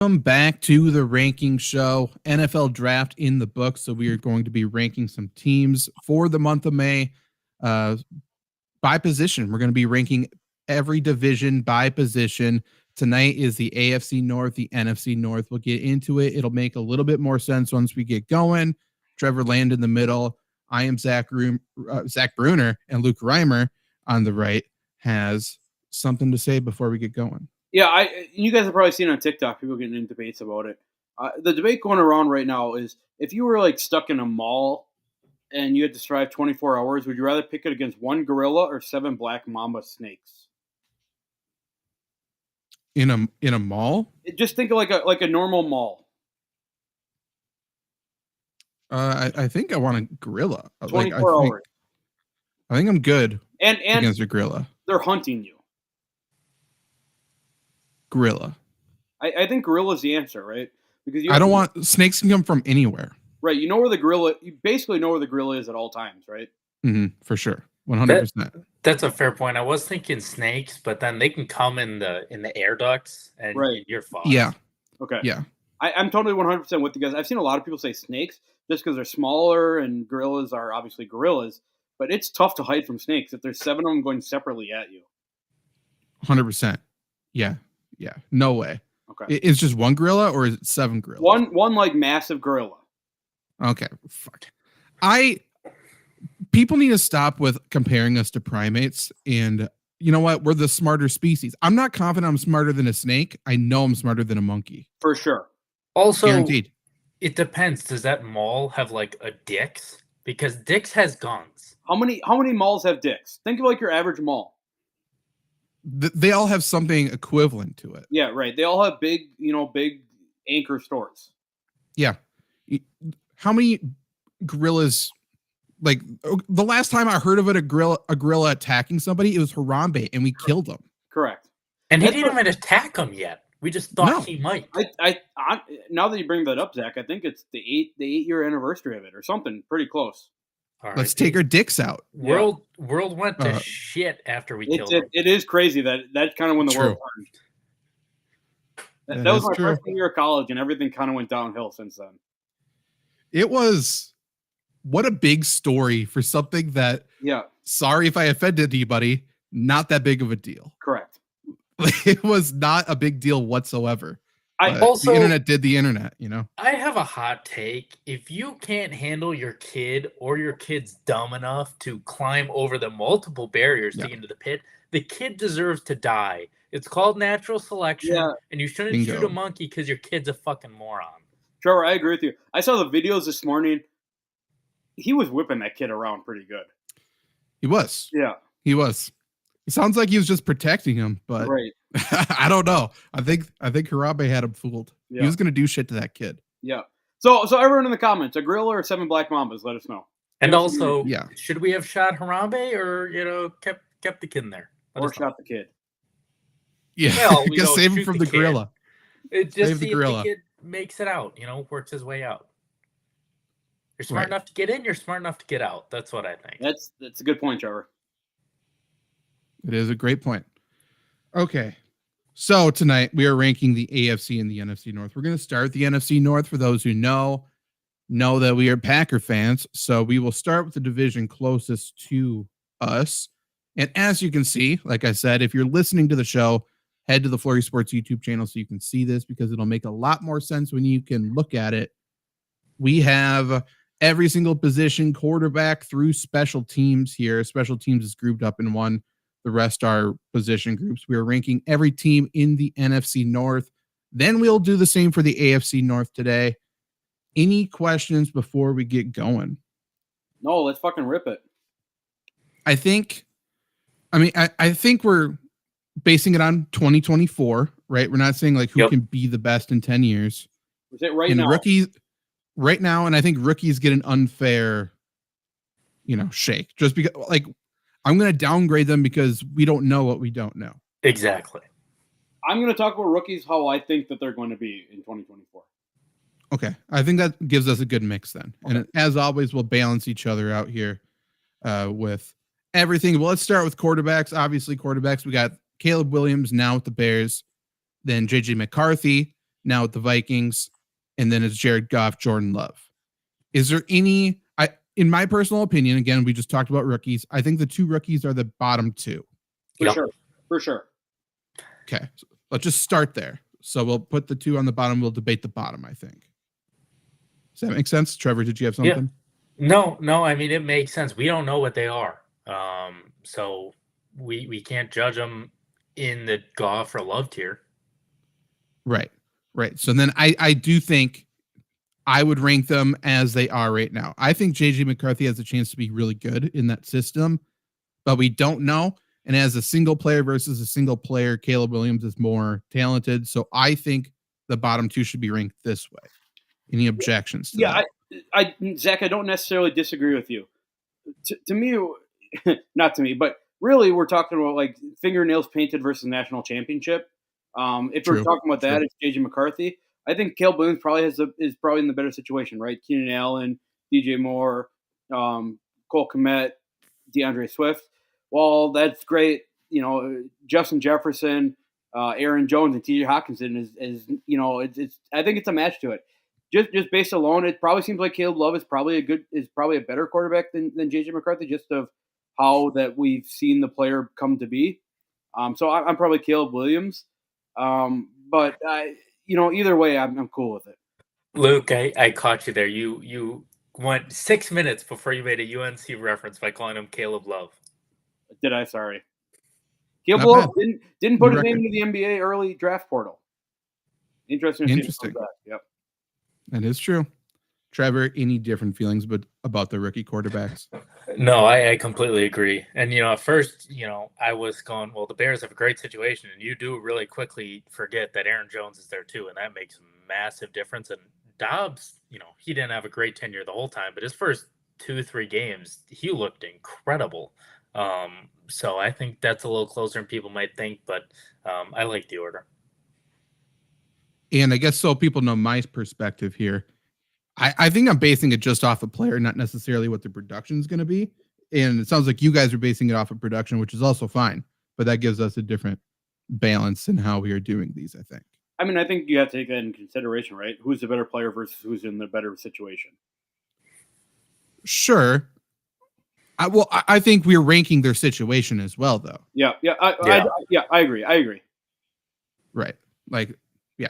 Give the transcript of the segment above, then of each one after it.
Welcome back to the ranking show. NFL draft in the book. So we are going to be ranking some teams for the month of May by position. We're going to be ranking every division by position. Tonight is the AFC North, the NFC North. We'll get into it. It'll make a little bit more sense once we get going. Trevor Land in the middle. I am Zach Bruner, and Luke Reimer on the right has something to say before we get going. Yeah, you guys have probably seen on TikTok people getting in debates about it. The debate going around right now is if you were like stuck in a mall and you had to survive 24 hours, would you rather pick it against one gorilla or 7 black mamba snakes? In a mall? Just think of like a normal mall. I think I want a gorilla. 24 hours. I think I'm good and against a gorilla. They're hunting you. Gorilla. I think gorilla's the answer, right? Because I don't want snakes can come from anywhere. Right. You basically know where the gorilla is at all times, right? Mm-hmm, for sure. 100%. That's a fair point. I was thinking snakes, but then they can come in the air ducts and you're fine. Yeah. Okay. Yeah. I'm totally 100% with you guys. I've seen a lot of people say snakes just because they're smaller and gorillas are obviously gorillas, but it's tough to hide from snakes if there's 7 of them going separately at you. 100%. Yeah. Yeah. No way. Okay. It's just one gorilla or is it 7 gorillas? One like massive gorilla. Okay. Fuck. People need to stop with comparing us to primates, and you know what? We're the smarter species. I'm not confident I'm smarter than a snake. I know I'm smarter than a monkey. For sure. Also, guaranteed. It depends. Does that mall have like a Dick's? Because Dick's has guns. How many malls have Dick's? Think of like your average mall. They all have something equivalent to it. Yeah, right. They all have big anchor stores. Yeah. How many gorillas? Like the last time I heard of it, a gorilla attacking somebody, it was Harambe, and we killed him. Correct. And he didn't even attack him yet. We just thought he might. I now that you bring that up, Zach, I think it's the 8-year anniversary of it or something pretty close. Right, let's take our dicks out. World went to shit after we killed him. It is crazy that's kind of when the world turned. That was my freshman year of college, and everything kind of went downhill since then. It was. What a big story for something that, sorry if I offended anybody, not that big of a deal. Correct. It was not a big deal whatsoever. The internet did the internet, you know? I have a hot take. If you can't handle your kid or your kid's dumb enough to climb over the multiple barriers to get into the pit, the kid deserves to die. It's called natural selection, and you shouldn't shoot a monkey because your kid's a fucking moron. Trevor, I agree with you. I saw the videos this morning. He was whipping that kid around pretty good. He was. Yeah. He was. It sounds like he was just protecting him, but I don't know. I think Harambe had him fooled. Yeah. He was going to do shit to that kid. Yeah. So everyone in the comments, a gorilla or 7 black mambas, let us know. And also, should we have shot Harambe or kept the kid in there? Or shot the kid. Yeah. Well, save him from the gorilla. Just see if the kid makes it out, works his way out. You're smart enough to get in, you're smart enough to get out. That's what I think. That's a good point, Trevor. It is a great point. Okay. So tonight we are ranking the AFC and the NFC North. We're going to start the NFC North. For those who know that we are Packer fans. So we will start with the division closest to us. And as you can see, like I said, if you're listening to the show, head to the Flurry Sports YouTube channel so you can see this, because it'll make a lot more sense when you can look at it. We have every single position, quarterback through special teams here. Special teams is grouped up in one. The rest are position groups. We are ranking every team in the NFC North. Then we'll do the same for the AFC North today. Any questions before we get going? No, let's fucking rip it. I think we're basing it on 2024, right? We're not saying like who can be the best in 10 years. Is it right now? Rookies right now, and I think rookies get an unfair, shake. Just because, like, I'm going to downgrade them because we don't know what we don't know. Exactly. I'm going to talk about rookies, how I think that they're going to be in 2024. Okay. I think that gives us a good mix then. Okay. And as always, we'll balance each other out here with everything. Well, let's start with quarterbacks. Obviously, quarterbacks, we got Caleb Williams now with the Bears, then JJ McCarthy now with the Vikings, and then it's Jared Goff, Jordan Love. Is there any? In my personal opinion, again, we just talked about rookies. I think the two rookies are the bottom two. For sure. Okay, so let's just start there. So we'll put the two on the bottom. We'll debate the bottom, I think. Does that make sense? Trevor, did you have something? Yeah. No. I mean, it makes sense. We don't know what they are. So we can't judge them in the Goff or Love tier. Right. So then I do think I would rank them as they are right now. I think JJ McCarthy has a chance to be really good in that system, but we don't know. And as a single player versus a single player, Caleb Williams is more talented. So I think the bottom two should be ranked this way. Any objections to that? Zach, I don't necessarily disagree with you. To me, not to me, but really we're talking about like fingernails painted versus national championship. If we're talking about that, it's JJ McCarthy. I think Caleb Williams probably is probably in the better situation, right? Keenan Allen, DJ Moore, Cole Kmet, DeAndre Swift. Well, that's great. Justin Jefferson, Aaron Jones, and TJ Hawkinson is it's I think it's a match to it. Just based alone, it probably seems like Caleb Love is probably a better quarterback than JJ McCarthy, just of how that we've seen the player come to be. So I'm probably Caleb Williams. But either way, I'm cool with it. Luke, I caught you there. You went 6 minutes before you made a UNC reference by calling him Caleb Love. Did I? Sorry. Caleb Love didn't put his name into the NBA early draft portal. Interesting. Yep. That is true. Trevor, any different feelings about the rookie quarterbacks? No, I completely agree. And, at first, I was going, well, the Bears have a great situation. And you do really quickly forget that Aaron Jones is there too. And that makes a massive difference. And Dobbs, he didn't have a great tenure the whole time. But his first 2-3 games, he looked incredible. So I think that's a little closer than people might think. But I like the order. And I guess so people know my perspective here. I think I'm basing it just off a player, not necessarily what the production is going to be. And it sounds like you guys are basing it off of production, which is also fine. But that gives us a different balance in how we are doing these, I think. I mean, I think you have to take that into consideration, right? Who's the better player versus who's in the better situation? Sure. I think we're ranking their situation as well, though. Yeah. I agree. Right.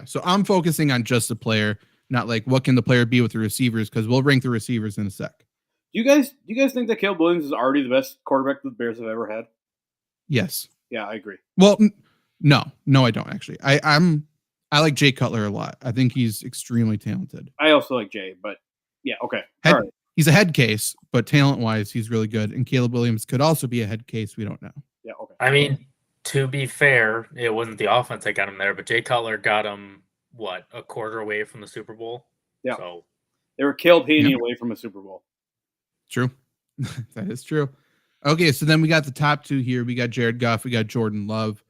So I'm focusing on just the player, not like what can the player be with the receivers, because we'll rank the receivers in a sec. Do you guys think that Caleb Williams is already the best quarterback the Bears have ever had? Yes. Yeah, I agree. Well, no, I don't actually. I like Jay Cutler a lot. I think he's extremely talented. I also like Jay, but yeah, okay. All right. He's a head case, but talent-wise, he's really good. And Caleb Williams could also be a head case. We don't know. Yeah, okay. I mean, to be fair, it wasn't the offense that got him there, but Jay Cutler got him, a quarter away from the Super Bowl? Yeah. So they were Caleb Haney away from a Super Bowl. True. That is true. Okay, so then we got the top two here. We got Jared Goff. We got Jordan Love.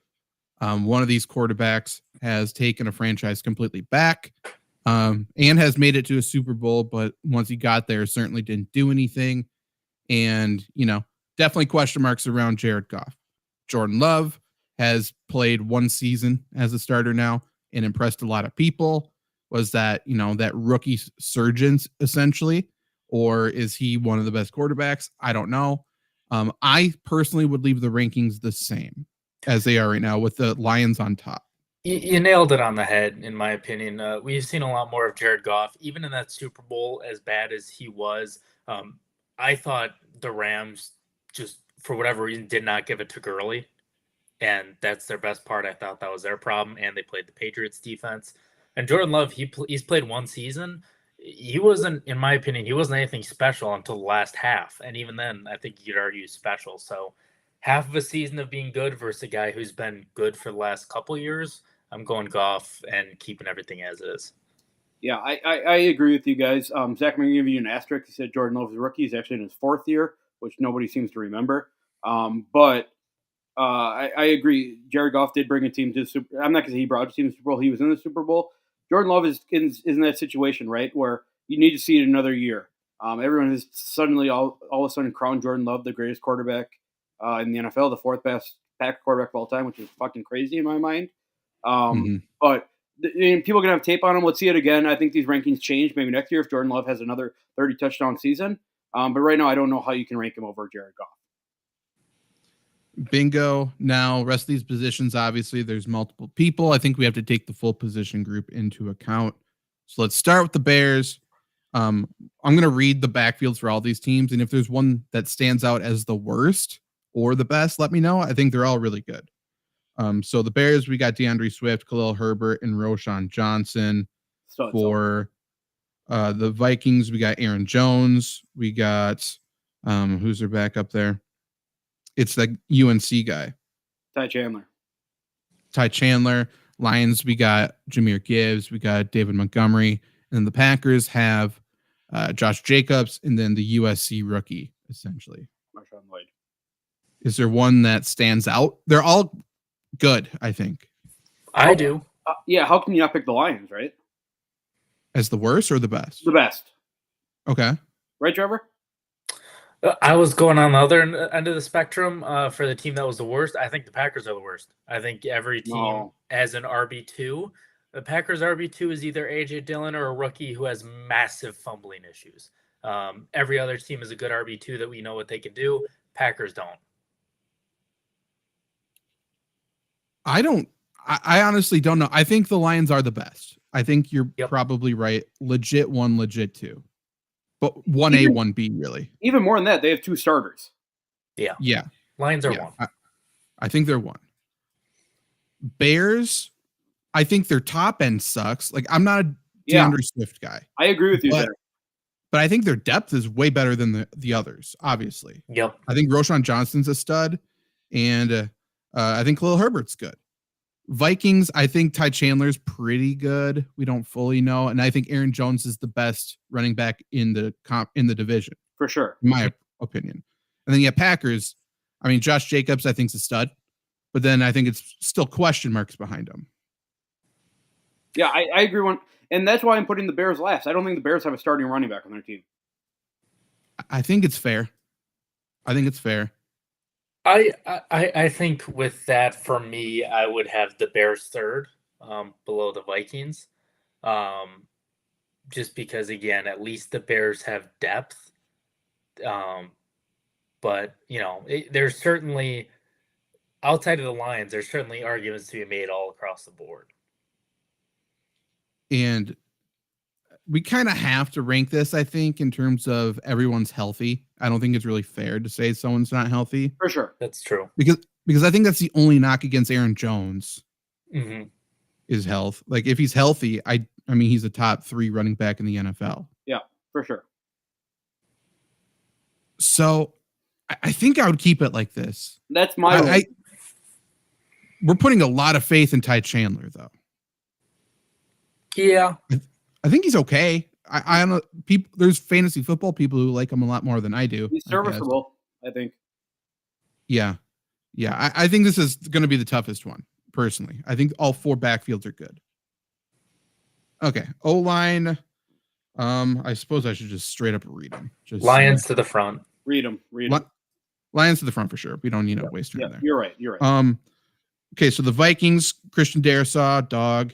One of these quarterbacks has taken a franchise completely back and has made it to a Super Bowl, but once he got there, certainly didn't do anything. And, definitely question marks around Jared Goff. Jordan Love has played one season as a starter now and impressed a lot of people. Was that, that rookie surgeons essentially, or is he one of the best quarterbacks? I don't know. I personally would leave the rankings the same as they are right now with the Lions on top. You nailed it on the head, in my opinion. We've seen a lot more of Jared Goff, even in that Super Bowl, as bad as he was. I thought the Rams just, for whatever reason, did not give it to Gurley. And that's their best part. I thought that was their problem. And they played the Patriots defense. And Jordan Love, he's played one season. He wasn't, in my opinion, he wasn't anything special until the last half. And even then, I think you'd argue special. So half of a season of being good versus a guy who's been good for the last couple of years, I'm going Goff and keeping everything as is. Yeah, I agree with you guys. Zach, I'm going to give you an asterisk. He said Jordan Love is a rookie. He's actually in his fourth year, which nobody seems to remember. But I agree. Jared Goff did bring a team to the Super Bowl. I'm not going to say he brought a team to the Super Bowl. He was in the Super Bowl. Jordan Love is in that situation, right, where you need to see it another year. Everyone has suddenly all of a sudden crowned Jordan Love the greatest quarterback in the NFL, the fourth best Packer quarterback of all time, which is fucking crazy in my mind. But People are going to have tape on him. Let's see it again. I think these rankings change maybe next year if Jordan Love has another 30 touchdown season. But right now, I don't know how you can rank him over Jared Goff. Bingo. Now, rest of these positions, obviously, there's multiple people. I think we have to take the full position group into account. So let's start with the Bears. I'm going to read the backfields for all these teams. And if there's one that stands out as the worst or the best, let me know. I think they're all really good. So the Bears, we got DeAndre Swift, Khalil Herbert, and Roschon Johnson. For the Vikings, we got Aaron Jones. We got who's their backup there? It's the UNC guy. Ty Chandler. Lions, we got Jahmyr Gibbs. We got David Montgomery. And then the Packers have Josh Jacobs and then the USC rookie, essentially. Marshawn Lloyd. Is there one that stands out? They're all good, I think. I do. Yeah, how can you not pick the Lions, right? As the worst or the best? The best. Okay. Right, Trevor? I was going on the other end of the spectrum for the team that was the worst. I think the Packers are the worst. I think every team has an RB2. The Packers RB2 is either A.J. Dillon or a rookie who has massive fumbling issues. Every other team is a good RB2 that we know what they can do. Packers don't. I honestly don't know. I think the Lions are the best. I think you're probably right. Legit 1, legit 2. But 1A, 1B, really. Even more than that, they have 2 starters. Yeah. Yeah. Lions are 1. I think they're 1. Bears, I think their top end sucks. Like, I'm not a DeAndre Swift guy. I agree with you there. But I think their depth is way better than the others, obviously. Yep. I think Roschon Johnson's a stud, and I think Khalil Herbert's good. Vikings, I think Ty Chandler's pretty good. We don't fully know, and I think Aaron Jones is the best running back in the division for sure, in my opinion. And then Packers. I mean, Josh Jacobs, I think is a stud, but then I think it's still question marks behind him. Yeah, I agree. And that's why I'm putting the Bears last. I don't think the Bears have a starting running back on their team. I think it's fair. I think with that, for me, I would have the Bears third, below the Vikings, just because, again, at least the Bears have depth. But there's certainly, outside of the Lions, there's certainly arguments to be made all across the board. And we kind of have to rank this, I think, in terms of everyone's healthy. I don't think it's really fair to say someone's not healthy. For sure. That's true. Because I think that's the only knock against Aaron Jones is health. Like, if he's healthy, I mean, he's a top 3 running back in the NFL. Yeah, for sure. So I think I would keep it like this. That's my we're putting a lot of faith in Ty Chandler, though. Yeah. I think he's okay. I don't know. There's fantasy football people who like him a lot more than I do. He's serviceable, I think. Yeah. I think this is going to be the toughest one, personally. I think all 4 backfields are good. Okay. O-line. I suppose I should just straight up read them. Just Lions to the front. Read them. Lions to the front for sure. We don't need to waste time there. You're right. Okay, so the Vikings, Christian Darrisaw, dog.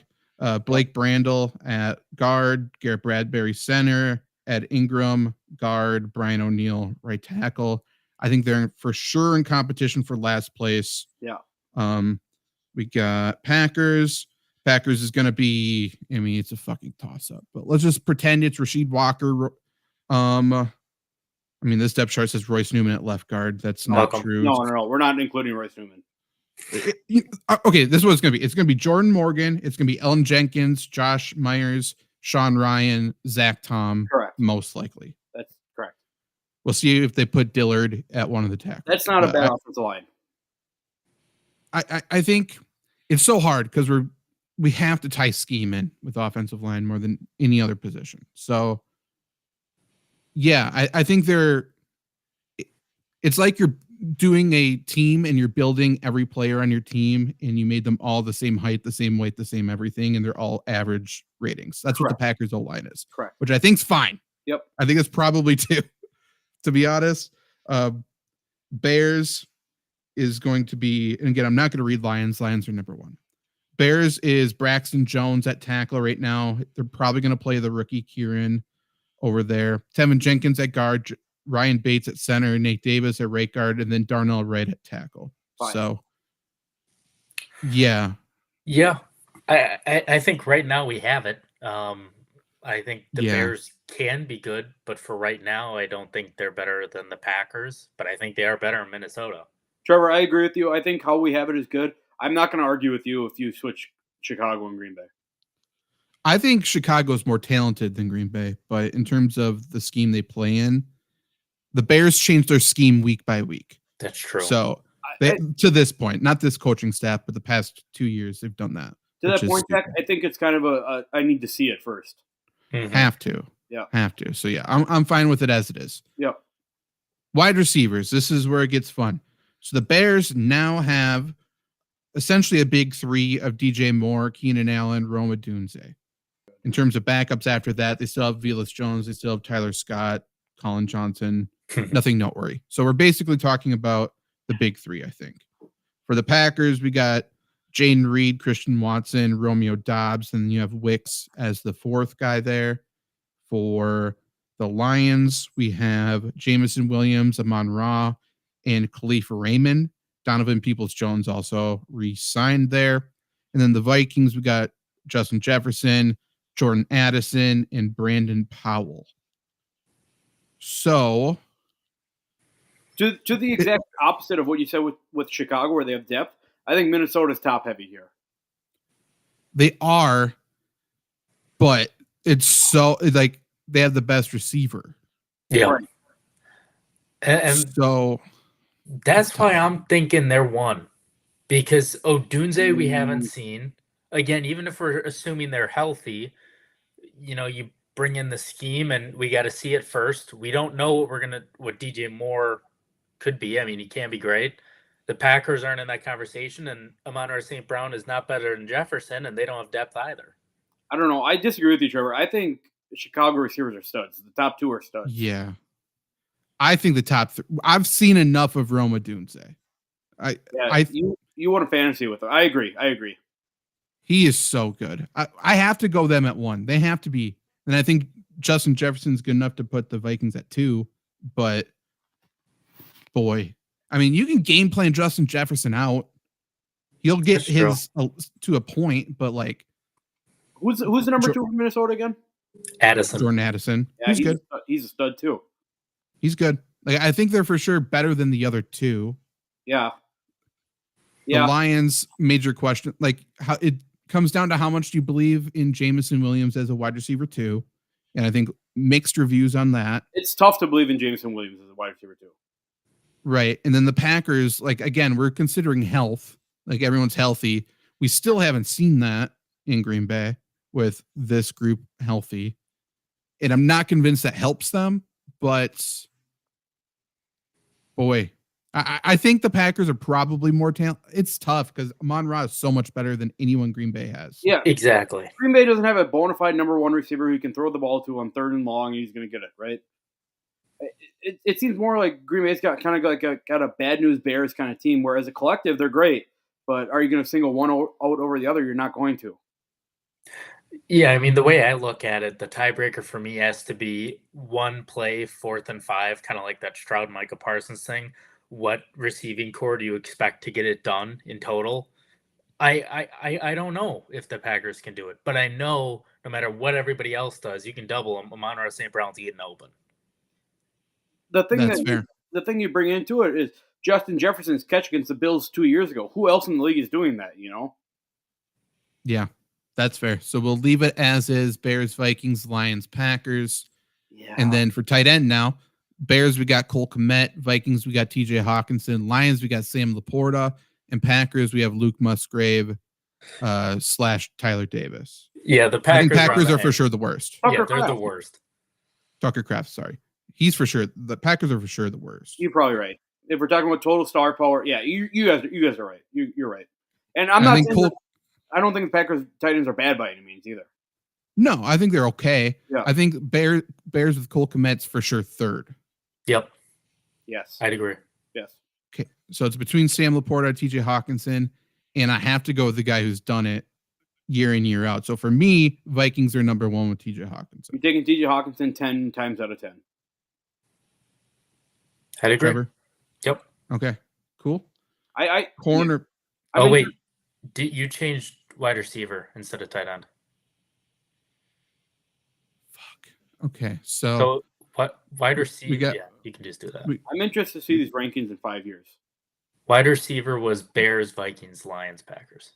Blake Brandel at guard, Garrett Bradbury center, Ed Ingram guard, Brian O'Neill right tackle. I think they're for sure in competition for last place. Yeah. We got Packers. Packers is going to be, I mean, it's a fucking toss up, but let's just pretend it's Rasheed Walker. I mean, this depth chart says Royce Newman at left guard. That's not true. No. We're not including Royce Newman. Okay, this is what it's going to be. It's going to be Jordan Morgan. It's going to be Ellen Jenkins, Josh Myers, Sean Ryan, Zach Tom. Correct. Most likely. That's correct. We'll see if they put Dillard at one of the tackles. That's not a bad offensive line. I think it's so hard because we have to tie scheme in with offensive line more than any other position. So, yeah, I think it's like you're doing a team and you're building every player on your team and you made them all the same height, the same weight, the same everything, and they're all average ratings. That's what the Packers O-line is. Correct. Which I think's fine. Yep. I think it's probably 2, to be honest. Bears is going to be, and again, I'm not going to read Lions. Lions are number 1. Bears is Braxton Jones at tackle right now. They're probably going to play the rookie Kieran over there. Tevin Jenkins at guard, Ryan Bates at center, Nate Davis at right guard, and then Darnell Wright at tackle. Fine. So, yeah. Yeah. I think right now we have it. I think the Bears can be good, but for right now, I don't think they're better than the Packers, but I think they are better in Minnesota. Trevor, I agree with you. I think how we have it is good. I'm not going to argue with you if you switch Chicago and Green Bay. I think Chicago's more talented than Green Bay, but in terms of the scheme they play in, the Bears change their scheme week by week. That's true. So to this point, not this coaching staff, but the past 2 years, they've done that. To that point, Jack, I think it's kind of I need to see it first. Mm-hmm. Have to. Yeah. Have to. So, yeah, I'm fine with it as it is. Yep. Wide receivers. This is where it gets fun. So the Bears now have essentially a big three of DJ Moore, Keenan Allen, Rome Odunze. In terms of backups after that, they still have Velus Jones. They still have Tyler Scott, Colin Johnson. Nothing noteworthy. So we're basically talking about the big three, I think. For the Packers, we got Jaden Reed, Christian Watson, Romeo Dobbs, and you have Wicks as the fourth guy there. For the Lions, we have Jamison Williams, Amon Ra, and Khalif Raymond. Donovan Peoples-Jones also re-signed there. And then the Vikings, we got Justin Jefferson, Jordan Addison, and Brandon Powell. So, to the exact opposite of what you said with Chicago, where they have depth, I think Minnesota's top heavy here. They are, but it's like they have the best receiver. Yeah. Right. And so that's why I'm thinking they're one. Because Odunze we haven't seen. Again, even if we're assuming they're healthy, you bring in the scheme and we got to see it first. We don't know what DJ Moore could be. I mean, he can be great. The Packers aren't in that conversation, and Amon-Ra St. Brown is not better than Jefferson, and they don't have depth either. I don't know. I disagree with you, Trevor. I think the Chicago receivers are studs. The top two are studs. Yeah. I think the top three. I've seen enough of Rome Odunze. You want a fantasy with him. I agree. He is so good. I have to go them at one. They have to be. And I think Justin Jefferson's good enough to put the Vikings at two. But, boy, I mean, you can game plan Justin Jefferson out. He'll get his to a point, but like. Who's the number two in Minnesota again? Addison. Jordan Addison. Yeah, he's good. He's a stud too. He's good. Like I think they're for sure better than the other two. Yeah. The Lions, major question. Like how it comes down to how much do you believe in Jamison Williams as a wide receiver too? And I think mixed reviews on that. It's tough to believe in Jamison Williams as a wide receiver too. Right. And then the Packers, like again, we're considering health. Like everyone's healthy. We still haven't seen that in Green Bay with this group healthy. And I'm not convinced that helps them, but boy, I think the Packers are probably more talented. It's tough because Amon-Ra is so much better than anyone Green Bay has. Yeah, exactly. Green Bay doesn't have a bona fide number one receiver who you can throw the ball to on third and long, and he's going to get it, right? It seems more like Green Bay's got kind of like got a bad news Bears kind of team, where as a collective they're great, but are you going to single one out over the other? You're not going to. Yeah, I mean, the way I look at it, the tiebreaker for me has to be one play, 4th and 5, kind of like that Stroud-Micah Parsons thing. What receiving core do you expect to get it done in total? I don't know if the Packers can do it, but I know no matter what everybody else does, you can double them. Amon-Ra St. Brown's getting open. The thing you bring into it is Justin Jefferson's catch against the Bills 2 years ago. Who else in the league is doing that, Yeah, that's fair. So we'll leave it as is. Bears, Vikings, Lions, Packers. Yeah. And then for tight end now, Bears, we got Cole Kmet. Vikings, we got TJ Hawkinson. Lions, we got Sam Laporta. And Packers, we have Luke Musgrave / Tyler Davis. Yeah, the Packers. I think Packers are for sure the worst. Yeah, they're the worst. Tucker Kraft, sorry. He's for sure. The Packers are for sure the worst. You're probably right. If we're talking about total star power, yeah, you guys are right. You're right. And I don't think the Packers tight ends are bad by any means either. No, I think they're okay. Yeah. I think Bears with Cole Kmet's for sure third. Yep. Yes. I'd agree. Yes. Okay. So it's between Sam Laporta, TJ Hawkinson, and I have to go with the guy who's done it year in, year out. So for me, Vikings are number one with TJ Hawkinson. You're taking TJ Hawkinson 10 times out of 10. I'd agree. Trevor? Yep. Okay, cool. Yeah. Corner. Oh, wait. You changed wide receiver instead of tight end. Fuck. Okay, so what wide receiver? got- yeah, you can just do that. I'm interested to see these rankings in 5 years. Wide receiver was Bears, Vikings, Lions, Packers.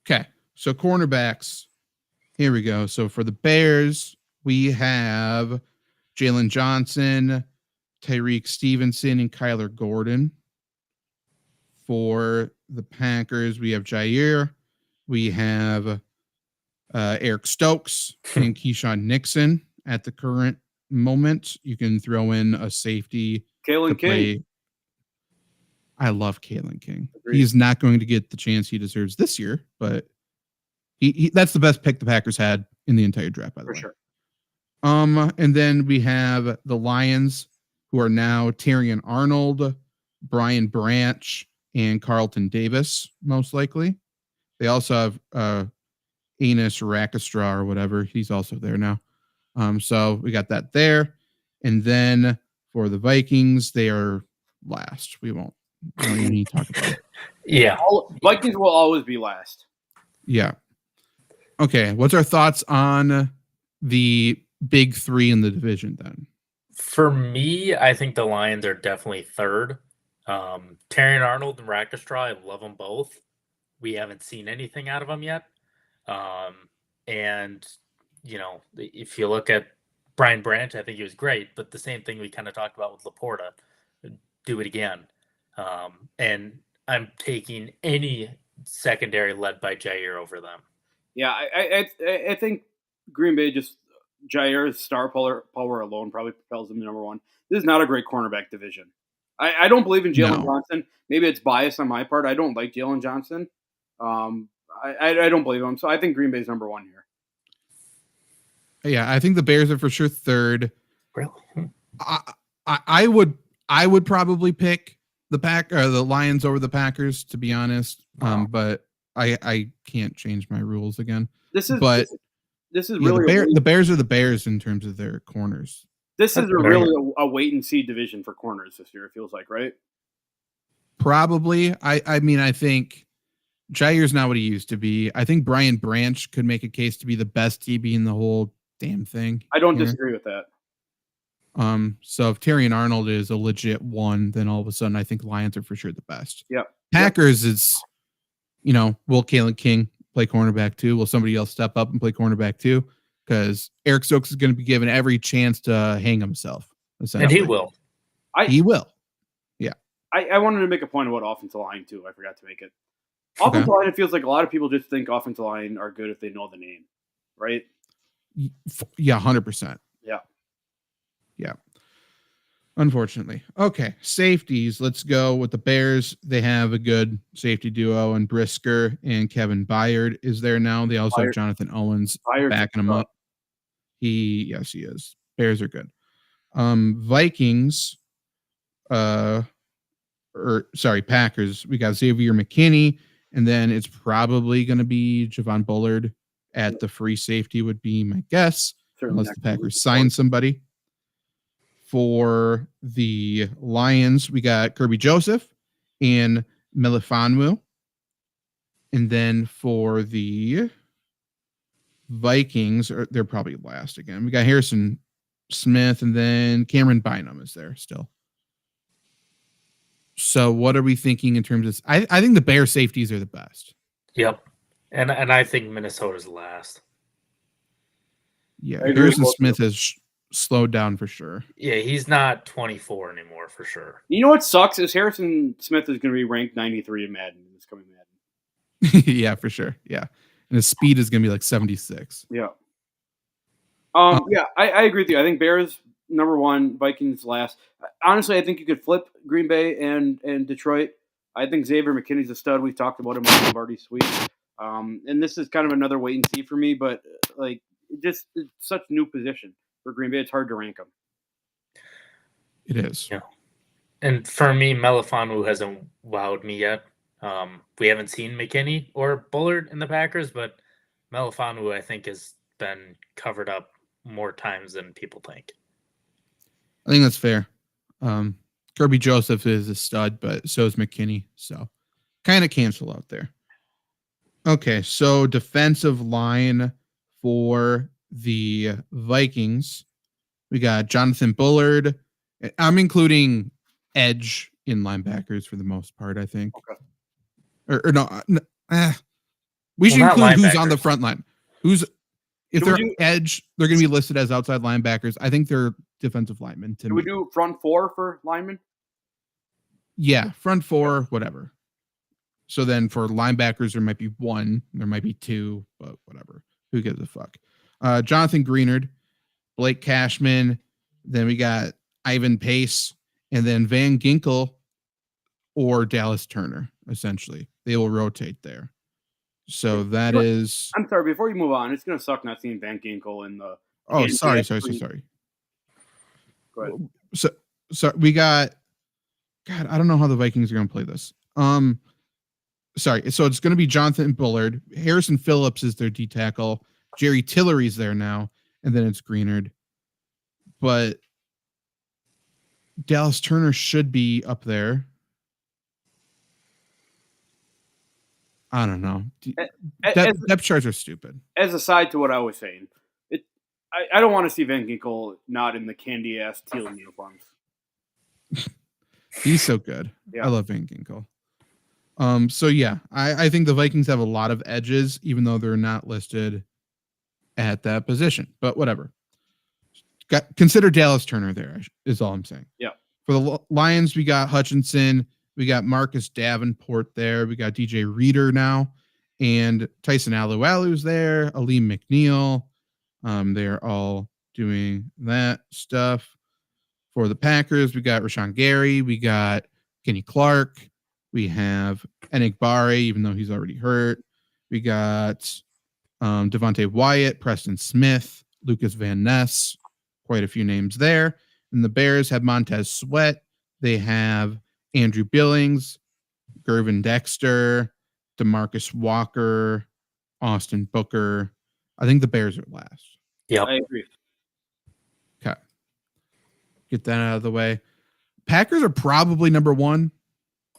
Okay, so cornerbacks. Here we go. So for the Bears, we have Jalen Johnson, Tyreek Stevenson, and Kyler Gordon. For the Packers, we have Jair. We have Eric Stokes and Keyshawn Nixon at the current moment. You can throw in a safety. Kalen King. I love Kalen King. Agreed. He's not going to get the chance he deserves this year, but he that's the best pick the Packers had in the entire draft, by the way. For sure. And then we have the Lions, who are now Terrion Arnold, Brian Branch, and Carlton Davis, most likely. They also have Enos Rakastra or whatever. He's also there now. So we got that there. And then for the Vikings, they are last. We don't even need to talk about it. Yeah. Vikings will always be last. Yeah. Okay. What's our thoughts on the big three in the division then? For me, I think the Lions are definitely third. Terrion Arnold and Rakastra, I love them both. We haven't seen anything out of them yet. And, you know, if you look at Brian Branch, I think he was great, but the same thing we kind of talked about with Laporta, do it again. And I'm taking any secondary led by Jair over them. Yeah, I think Green Bay just Jair's star power alone probably propels them to number one. This is not a great cornerback division. I don't believe in Jalen Johnson. Maybe it's bias on my part. I don't like Jalen Johnson. I don't believe him. So I think Green Bay's number one here. Yeah, I think the Bears are for sure third. Really? I would probably pick the Lions over the Packers, to be honest. Wow. But I can't change my rules again. This is Yeah, really the Bears are the Bears in terms of their corners. This is really a wait and see division for corners this year. It feels like, right? Probably. I mean, I think Jair's not what he used to be. I think Brian Branch could make a case to be the best DB in the whole damn thing. I don't disagree with that. So if Terrion Arnold is a legit one, then all of a sudden I think Lions are for sure the best. Yep. Packers is, will Kalen King play cornerback too? Will somebody else step up and play cornerback too? Because Eric Stokes is going to be given every chance to hang himself. And he will. He will. Yeah. I wanted to make a point about offensive line too. I forgot to make it. Offensive line, it feels like a lot of people just think offensive line are good if they know the name, right? Yeah, 100%. Yeah. Yeah. Unfortunately. Okay. Safeties. Let's go with the Bears. They have a good safety duo, and Brisker and Kevin Byard is there now. They also have Jonathan Owens backing them up. Yes, he is. Bears are good. Vikings, Packers. We got Xavier McKinney, and then it's probably going to be Javon Bullard at the free safety would be my guess, unless the Packers sign somebody. For the Lions, we got Kirby Joseph and Melifonwu. And then for the Vikings, they're probably last again. We got Harrison Smith, and then Cameron Bynum is there still. So what are we thinking in terms of... I think the Bear safeties are the best. Yep. And I think Minnesota's last. Yeah, Harrison Smith has slowed down for sure. Yeah, he's not 24 anymore for sure. You know what sucks is Harrison Smith is going to be ranked 93 in Madden this coming Madden. Yeah, for sure. Yeah. And his speed is going to be like 76. Yeah. Yeah, I agree with you. I think Bears number one, Vikings last. Honestly, I think you could flip Green Bay and Detroit. I think Xavier McKinney's a stud. We've talked about him on Lombardi Suite. And this is kind of another wait and see for me, but like it's such a new position for Green Bay. It's hard to rank them. It is. Yeah. And for me, Melifonwu hasn't wowed me yet. We haven't seen McKinney or Bullard in the Packers, but Melifonwu, I think, has been covered up more times than people think. I think that's fair. Kirby Joseph is a stud, but so is McKinney. So kind of cancel out there. Okay, so defensive line for the Vikings. We got Jonathan Bullard. I'm including edge in linebackers for the most part, I think. Okay. Or no, we should include who's on the front line. If they're edge, they're going to be listed as outside linebackers. I think they're defensive linemen. Do we do front four for linemen? Yeah, front four, whatever. So then for linebackers, there might be one, there might be two, but whatever. Who gives a fuck? Jonathan Greenard, Blake Cashman, then we got Ivan Pace, and then Van Ginkel or Dallas Turner, essentially. They will rotate there. So that is... I'm sorry, before you move on, it's going to suck not seeing Van Ginkel in the... Oh, sorry. Go ahead. So we got... God, I don't know how the Vikings are going to play this. Sorry. So it's going to be Jonathan Bullard. Harrison Phillips is their D tackle. Jerry Tillery's there now. And then it's Greenard. But Dallas Turner should be up there. I don't know. Depth charts are stupid. As a side to what I was saying, I don't want to see Van Ginkel not in the candy-ass teal uniforms. He's so good. Yeah. I love Van Ginkel. So yeah, I think the Vikings have a lot of edges, even though they're not listed at that position. But whatever. Consider Dallas Turner there, is all I'm saying. Yeah. For the Lions, we got Hutchinson. We got Marcus Davenport there. We got DJ Reader now. And Tyson Alualu's there. Aleem McNeil. They're all doing that stuff. For the Packers, we got Rashawn Gary. We got Kenny Clark. We have Enik Bare, even though he's already hurt. We got Devontae Wyatt, Preston Smith, Lucas Van Ness. Quite a few names there. And the Bears have Montez Sweat. They have Andrew Billings, Gervin Dexter, DeMarcus Walker, Austin Booker. I think the Bears are last. Yeah, I agree. Okay. Get that out of the way. Packers are probably number one,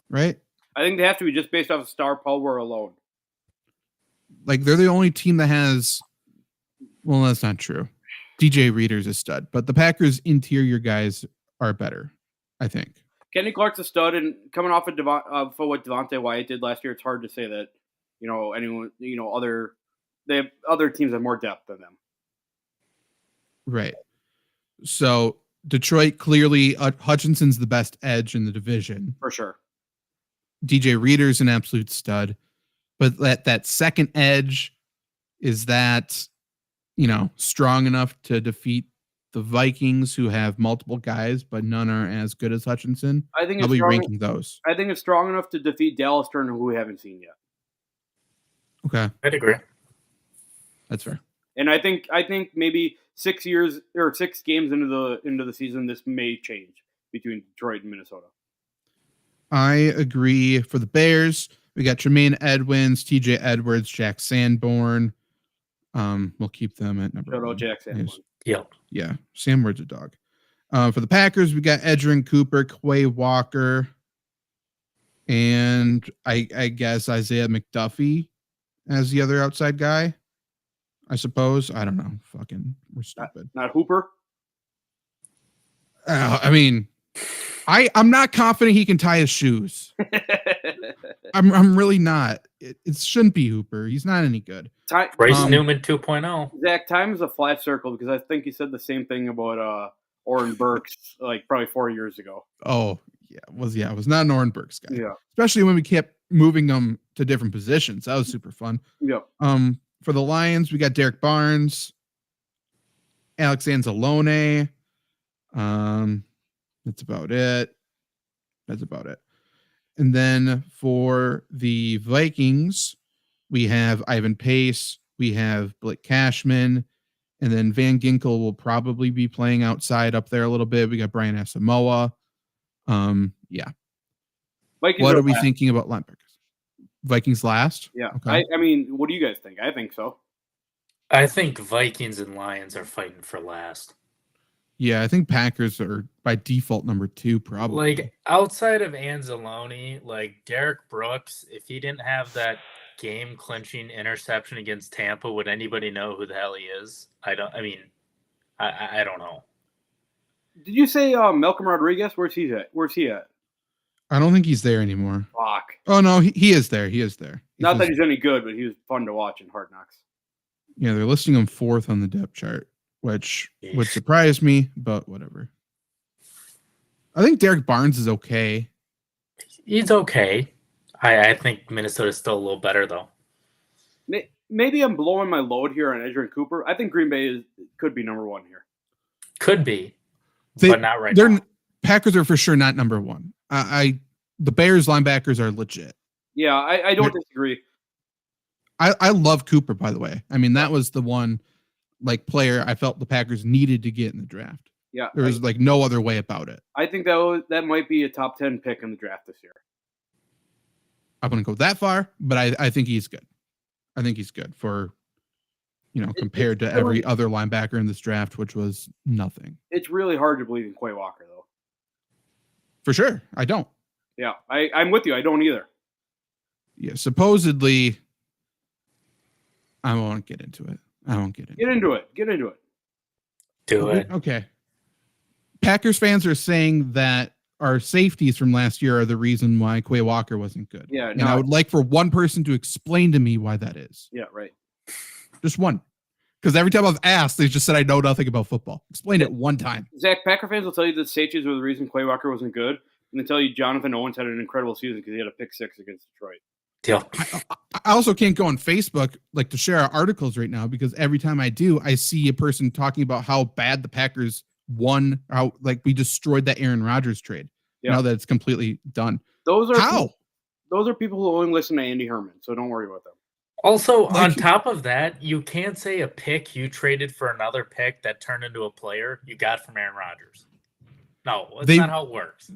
right? I think they have to be just based off of star power alone. Like, they're the only team that has... Well, that's not true. DJ Reader's a stud, but the Packers' interior guys are better, I think. Kenny Clark's a stud, and coming off of for what Devontae Wyatt did last year, it's hard to say that anyone other teams have more depth than them. Right. So Detroit, clearly Hutchinson's the best edge in the division for sure. DJ Reader's an absolute stud, but that second edge, is that strong enough to defeat the Vikings, who have multiple guys, but none are as good as Hutchinson? I think I'll be ranking those. I think it's strong enough to defeat Dallas Turner, who we haven't seen yet. Okay, I'd agree. That's fair. And I think maybe 6 years or 6 games into the season, this may change between Detroit and Minnesota. I agree. For the Bears, we got Tremaine Edmonds, TJ Edwards, Jack Sanborn. We'll keep them at number 1. Jack Sanborn. Yeah. Sanborn's a dog. For the Packers, we got Edgerrin Cooper, Quay Walker, and I guess Isaiah McDuffie as the other outside guy. I suppose. I don't know. Fucking, we're stupid. Not Hooper? I mean, I'm not confident he can tie his shoes. I'm really not. It shouldn't be Hooper. He's not any good. Bryce Newman 2.0. Zach, time is a flat circle, because I think you said the same thing about Oren Burks like probably 4 years ago. Oh, yeah. It was not an Oren Burks guy. Yeah. Especially when we kept moving them to different positions. That was super fun. Yeah. For the Lions, we got Derek Barnes, Alex Anzalone. That's about it. And then for the Vikings, we have Ivan Pace, we have Blake Cashman, and then Van Ginkel will probably be playing outside up there a little bit. We got Brian Asamoah. Yeah. Vikings what are we thinking about linebackers? Vikings last? Yeah. Okay. I mean, what do you guys think? I think so. I think Vikings and Lions are fighting for last. Yeah, I think Packers are by default number 2, probably. Like outside of Anzalone, like Derek Brooks, if he didn't have that game-clinching interception against Tampa, would anybody know who the hell he is? I don't know. Did you say Malcolm Rodriguez? Where's he at? I don't think he's there anymore. Fuck. Oh no, he is there. He is there. Not that he's any good, but he was fun to watch in Hard Knocks. Yeah, they're listing him 4th on the depth chart, which would surprise me, but whatever. I think Derek Barnes is okay. He's okay. I think Minnesota's still a little better though. Maybe I'm blowing my load here on Edgerrin Cooper. I think Green Bay could be number 1 here. Could be, but not right now. Packers are for sure not number 1. The Bears linebackers are legit. Yeah, I don't disagree. I love Cooper, by the way. I mean, that was the one player I felt the Packers needed to get in the draft. Yeah, there was no other way about it. I think that might be a top 10 pick in the draft this year. I wouldn't go that far, but I think he's good. I think he's good for, compared to every other linebacker in this draft, which was nothing. It's really hard to believe in Quay Walker, though. For sure, I don't. Yeah, I'm with you. I don't either. Yeah, supposedly, I won't get into it. Get into it. Do it. Okay. Packers fans are saying that our safeties from last year are the reason why Quay Walker wasn't good. Yeah, and I would like for one person to explain to me why that is. Yeah, right. Just one. Because every time I've asked, they just said I know nothing about football. Explain it one time. Zach, Packer fans will tell you that safeties were the reason Quay Walker wasn't good, and they tell you Jonathan Owens had an incredible season because he had a pick 6 against Detroit. Yeah. I also can't go on Facebook to share our articles right now because every time I do, I see a person talking about how bad the Packers won, how we destroyed that Aaron Rodgers trade. Yeah. Now that it's completely done. Those are people who only listen to Andy Herman, so don't worry about them. Also, on top of that, you can't say a pick you traded for another pick that turned into a player you got from Aaron Rodgers. No, that's not how it works.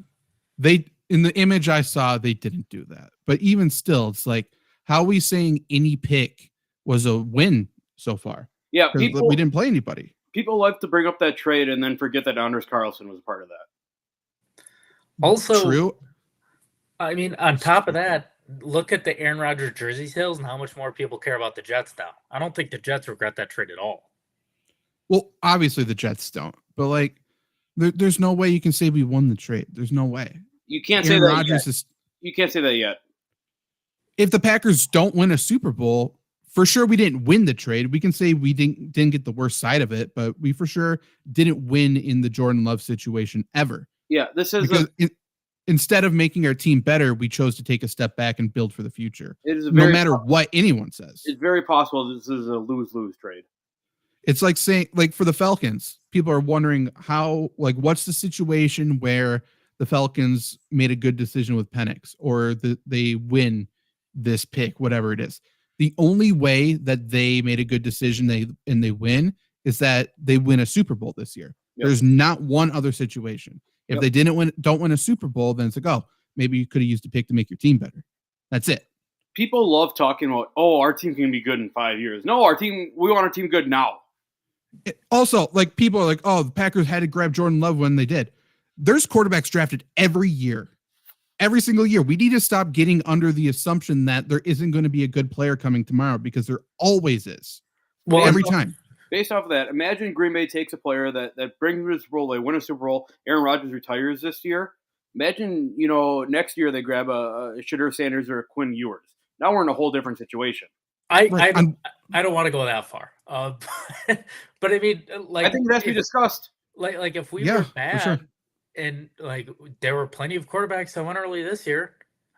In the image I saw, they didn't do that. But even still, it's how are we saying any pick was a win so far? Yeah, we didn't play anybody. People like to bring up that trade and then forget that Anders Carlson was part of that. Also, true. I mean, on top of that, look at the Aaron Rodgers jersey sales and how much more people care about the Jets now. I don't think the Jets regret that trade at all. Well, obviously the Jets don't. But there's no way you can say we won the trade. There's no way. You can't say that yet. You can't say that yet. If the Packers don't win a Super Bowl, for sure we didn't win the trade. We can say we didn't get the worst side of it, but we for sure didn't win in the Jordan Love situation ever. Yeah, this is instead of making our team better, we chose to take a step back and build for the future. No matter what anyone says. It's very possible this is a lose-lose trade. It's like saying, for the Falcons, people are wondering how, what's the situation where the Falcons made a good decision with Penix or they win this pick, whatever it is. The only way that they made a good decision and they win is that they win a Super Bowl this year. Yep. There's not one other situation. If they don't win a Super Bowl, then it's maybe you could have used a pick to make your team better. That's it. People love talking about, our team can be good in 5 years. No, we want our team good now. Also, people are the Packers had to grab Jordan Love when they did. There's quarterbacks drafted every year. Every single year. We need to stop getting under the assumption that there isn't going to be a good player coming tomorrow because there always is. Well, every time. Based off of that, imagine Green Bay takes a player that brings them to the Super Bowl, they win a Super Bowl, Aaron Rodgers retires this year. Imagine, next year they grab a Shadur Sanders or a Quinn Ewers. Now we're in a whole different situation. I don't want to go that far. But I mean, I think that's be discussed. If we were bad, sure. And there were plenty of quarterbacks that went early this year.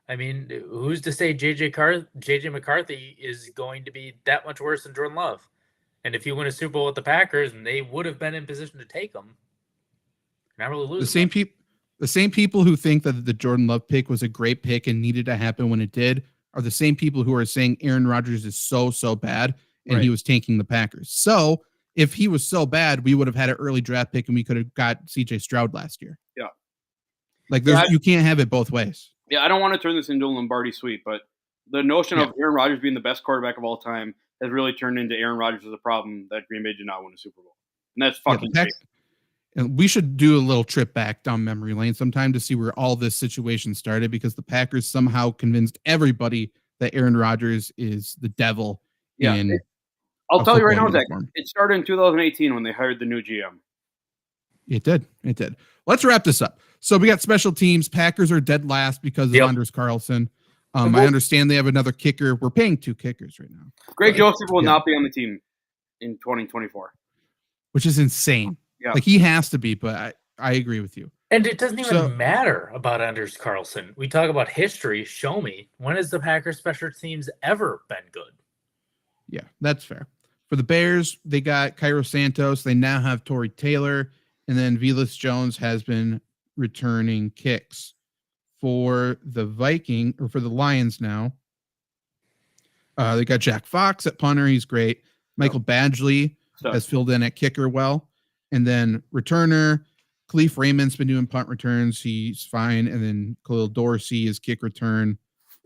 I mean, who's to say JJ McCarthy is going to be that much worse than Jordan Love? And if you win a Super Bowl with the Packers, and they would have been in position to take them, not really lose. The same people who think that the Jordan Love pick was a great pick and needed to happen when it did are the same people who are saying Aaron Rodgers is so bad and he was tanking the Packers. So if he was so bad, we would have had an early draft pick and we could have got CJ Stroud last year. Yeah. You can't have it both ways. Yeah, I don't want to turn this into a Lombardi sweep, but The notion of Aaron Rodgers being the best quarterback of all time has really turned into Aaron Rodgers as a problem that Green Bay did not win a Super Bowl. And that's fucking shit. And we should do a little trip back down memory lane sometime to see where all this situation started, because the Packers somehow convinced everybody that Aaron Rodgers is the devil. Yeah. I'll tell you right now, Zach, it started in 2018 when they hired the new GM. It did. Let's wrap this up. So we got special teams. Packers are dead last because of Anders Carlson. I understand they have another kicker. We're paying 2 kickers right now. Greg Joseph will not be on the team in 2024. Which is insane. Yeah. Like, he has to be, but I agree with you. And it doesn't even matter about Anders Carlson. We talk about history. Show me. When has the Packers special teams ever been good? Yeah, that's fair. For the Bears, they got Cairo Santos. They now have Torrey Taylor. And then Velus Jones has been returning kicks. For the Lions now, they got Jack Fox at punter. He's great. Michael Badgley has filled in at kicker well. And then returner, Khalif Raymond's been doing punt returns. He's fine. And then Khalil Dorsey is kick return.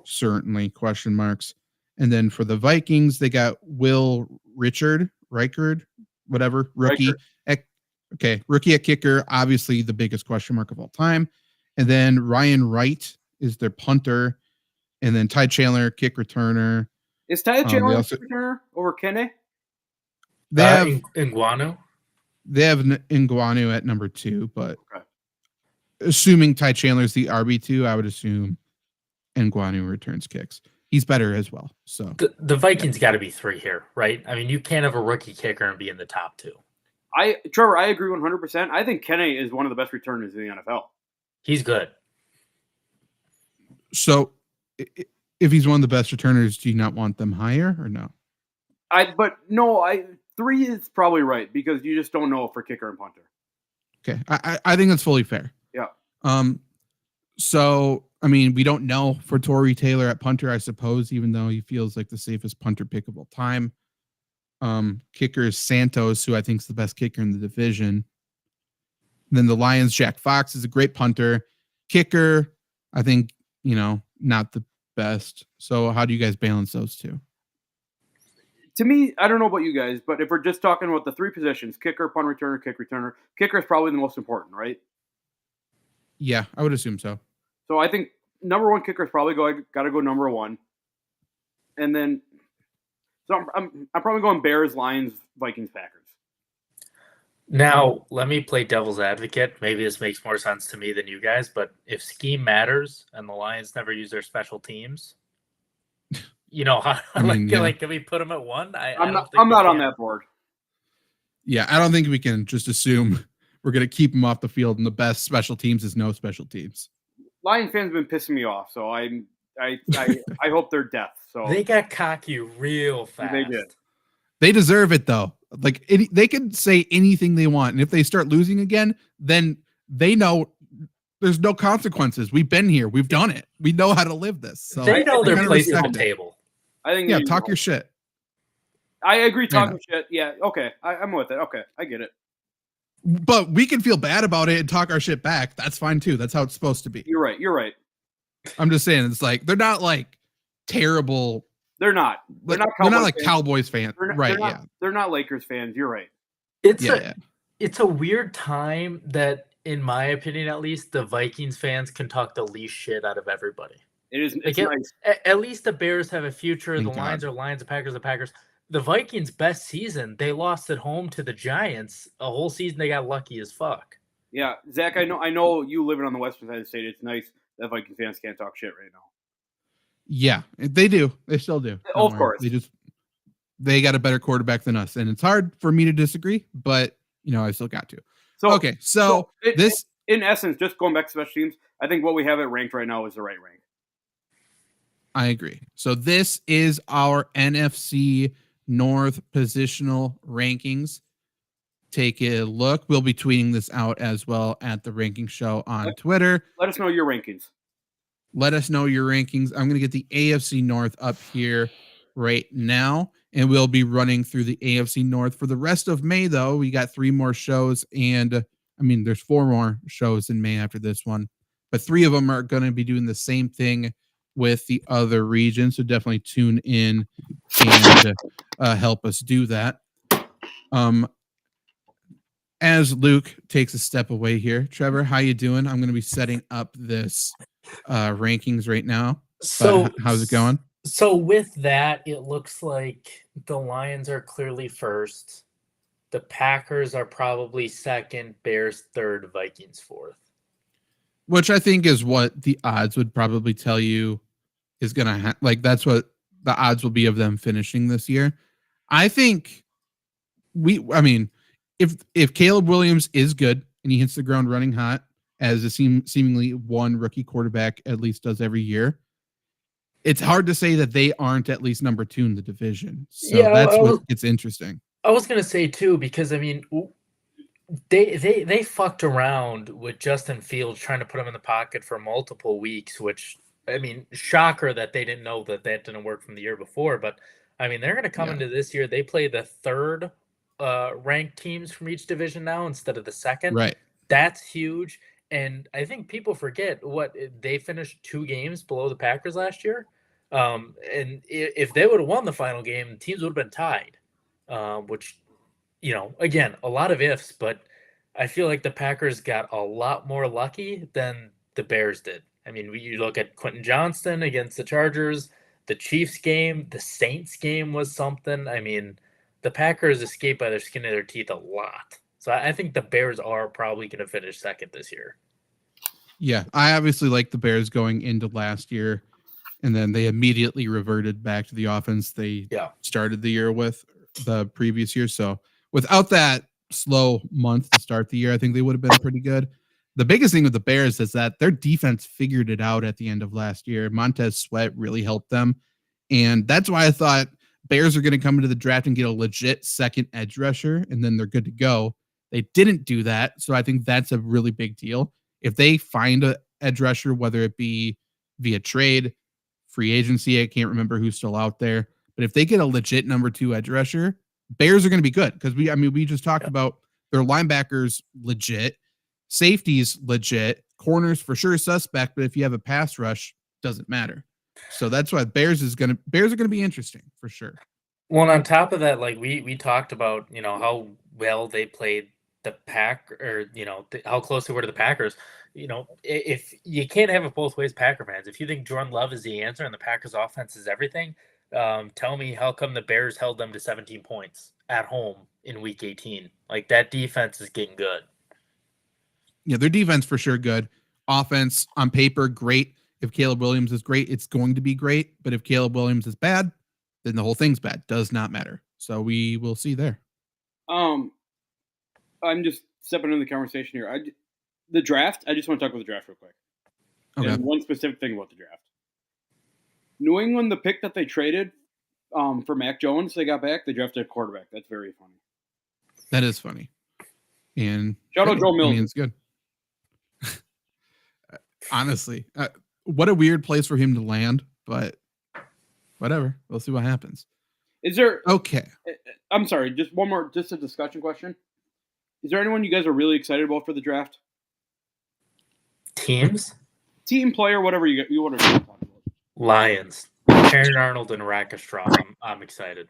Certainly, question marks. And then for the Vikings, they got Will Reichard, whatever, rookie. Rookie at kicker, obviously the biggest question mark of all time. And then Ryan Wright is their punter. And then Ty Chandler, kick returner. Is Ty Chandler kick returner over Kene? They have Nguanu. They have Nguanu at number 2, but assuming Ty Chandler's the RB2, I would assume Nguanu returns kicks. He's better as well. So the Vikings got to be 3 here, right? I mean, you can't have a rookie kicker and be in the top 2. Trevor, I agree 100%. I think Kene is one of the best returners in the NFL. He's good. So if he's one of the best returners, do you not want them higher or no? 3 is probably right because you just don't know for kicker and punter. Okay. I think that's fully fair. Yeah. So, I mean, we don't know for Torrey Taylor at punter, I suppose, even though he feels like the safest punter pick of all time. Kicker is Santos, who I think is the best kicker in the division. Then the Lions, Jack Fox is a great punter. Kicker, I think, not the best. So how do you guys balance those two? To me, I don't know about you guys, but if we're just talking about the 3 positions, kicker, punt returner, kick returner, kicker is probably the most important, right? Yeah, I would assume so. So I think number 1 kicker is probably got to go number 1. And then, so I'm probably going Bears, Lions, Vikings, Packers. Now, let me play devil's advocate. Maybe this makes more sense to me than you guys, but if scheme matters and the Lions never use their special teams, how can we put them at 1? I'm not on that board. Yeah, I don't think we can just assume we're going to keep them off the field and the best special teams is no special teams. Lion fans have been pissing me off, so I hope they're deaf. So they got cocky real fast. They did. They deserve it though. Like they can say anything they want, and if they start losing again, then they know there's no consequences. We've been here. We've done it. We know how to live this. So they know their place at the table. I think. Yeah, talk your shit. I agree. Talking shit. Yeah. Okay. I'm with it. Okay. I get it. But we can feel bad about it and talk our shit back. That's fine too. That's how it's supposed to be. You're right. I'm just saying, it's like they're not like terrible. They're not. They're not like Cowboys fans, right? Yeah. They're not Lakers fans. You're right. It's a weird time that, in my opinion, at least, the Vikings fans can talk the least shit out of everybody. It is. It's nice. At least the Bears have a future. The Lions are Lions. The Packers are Packers. The Vikings' best season, they lost at home to the Giants. A whole season, they got lucky as fuck. Yeah, Zach, I know you living on the western side of the state. It's nice that Viking fans can't talk shit right now. Yeah, they do. They still do. Of course. They got a better quarterback than us, and it's hard for me to disagree, but I still got to. So in essence, just going back to special teams, I think what we have it ranked right now is the right rank. I agree. So this is our NFC North positional rankings. Take a look. We'll be tweeting this out as well at the Ranking Show on Twitter. Let us know your rankings. I'm going to get the AFC North up here right now, and we'll be running through the AFC North for the rest of May, though. We got 3 more shows, and there's 4 more shows in May after this one, but 3 of them are going to be doing the same thing with the other regions. So definitely tune in and help us do that. As Luke takes a step away here, Trevor, how you doing? I'm going to be setting up this rankings right now. So how's it going? So with that, it looks like the Lions are clearly first. The Packers are probably second, Bears third, Vikings fourth. Which I think is what the odds would probably tell you is going to like that's what the odds will be of them finishing this year. I think if Caleb Williams is good and he hits the ground running hot, as a seemingly one rookie quarterback at least does every year, it's hard to say that they aren't at least number 2 in the division. So that's what it's interesting. I was going to say too, because I mean, they fucked around with Justin Fields trying to put him in the pocket for multiple weeks, which, I mean, shocker that they didn't know that didn't work from the year before. But I mean, they're going to come into this year. They play the third ranked teams from each division now instead of the second. Right. That's huge. And I think people forget they finished 2 games below the Packers last year. And if they would have won the final game, teams would have been tied, which, you know, again, a lot of ifs, but I feel like the Packers got a lot more lucky than the Bears did. I mean, you look at Quentin Johnston against the Chargers, the Chiefs game, the Saints game was something. I mean, the Packers escaped by the skin of their teeth a lot. So I think the Bears are probably going to finish second this year. Yeah, I obviously like the Bears going into last year, and then they immediately reverted back to the offense they started the year with the previous year. So without that slow month to start the year, I think they would have been pretty good. The biggest thing with the Bears is that their defense figured it out at the end of last year. Montez Sweat really helped them, and that's why I thought Bears are going to come into the draft and get a legit second edge rusher, and then they're good to go. They didn't do that, so I think that's a really big deal. If they find an edge rusher, whether it be via trade, free agency, I can't remember who's still out there, but if they get a legit number 2 edge rusher, Bears are going to be good because we just talked about their linebackers legit, safeties legit, corners for sure suspect, but if you have a pass rush, doesn't matter. So that's why Bears are going to be interesting for sure. Well, on top of that, like we talked about, you know, how well they played the Pack, or, you know, how close they were to the Packers. You know, if you can't have it both ways, Packer fans, if you think Jordan Love is the answer and the Packers offense is everything, tell me how come the Bears held them to 17 points at home in week 18? Like, that defense is getting good. Yeah, their defense for sure good. Offense on paper, great. If Caleb Williams is great, it's going to be great. But if Caleb Williams is bad, then the whole thing's bad. Does not matter. So we will see there. I'm just stepping into the conversation here. The draft, I just want to talk about the draft real quick. Okay. And one specific thing about the draft. New England, the pick that they traded for Mac Jones, they got back, they drafted a quarterback. That's very funny. That is funny. And shout out Joe Milton. I mean, it's good. Honestly, what a weird place for him to land, but whatever. We'll see what happens. Is there... Okay. I'm sorry, just one more, just a discussion question. Is there anyone you guys are really excited about for the draft? Teams? Team, player, whatever you want to talk about. Lions. Aaron Arnold and Rackstraw. I'm excited.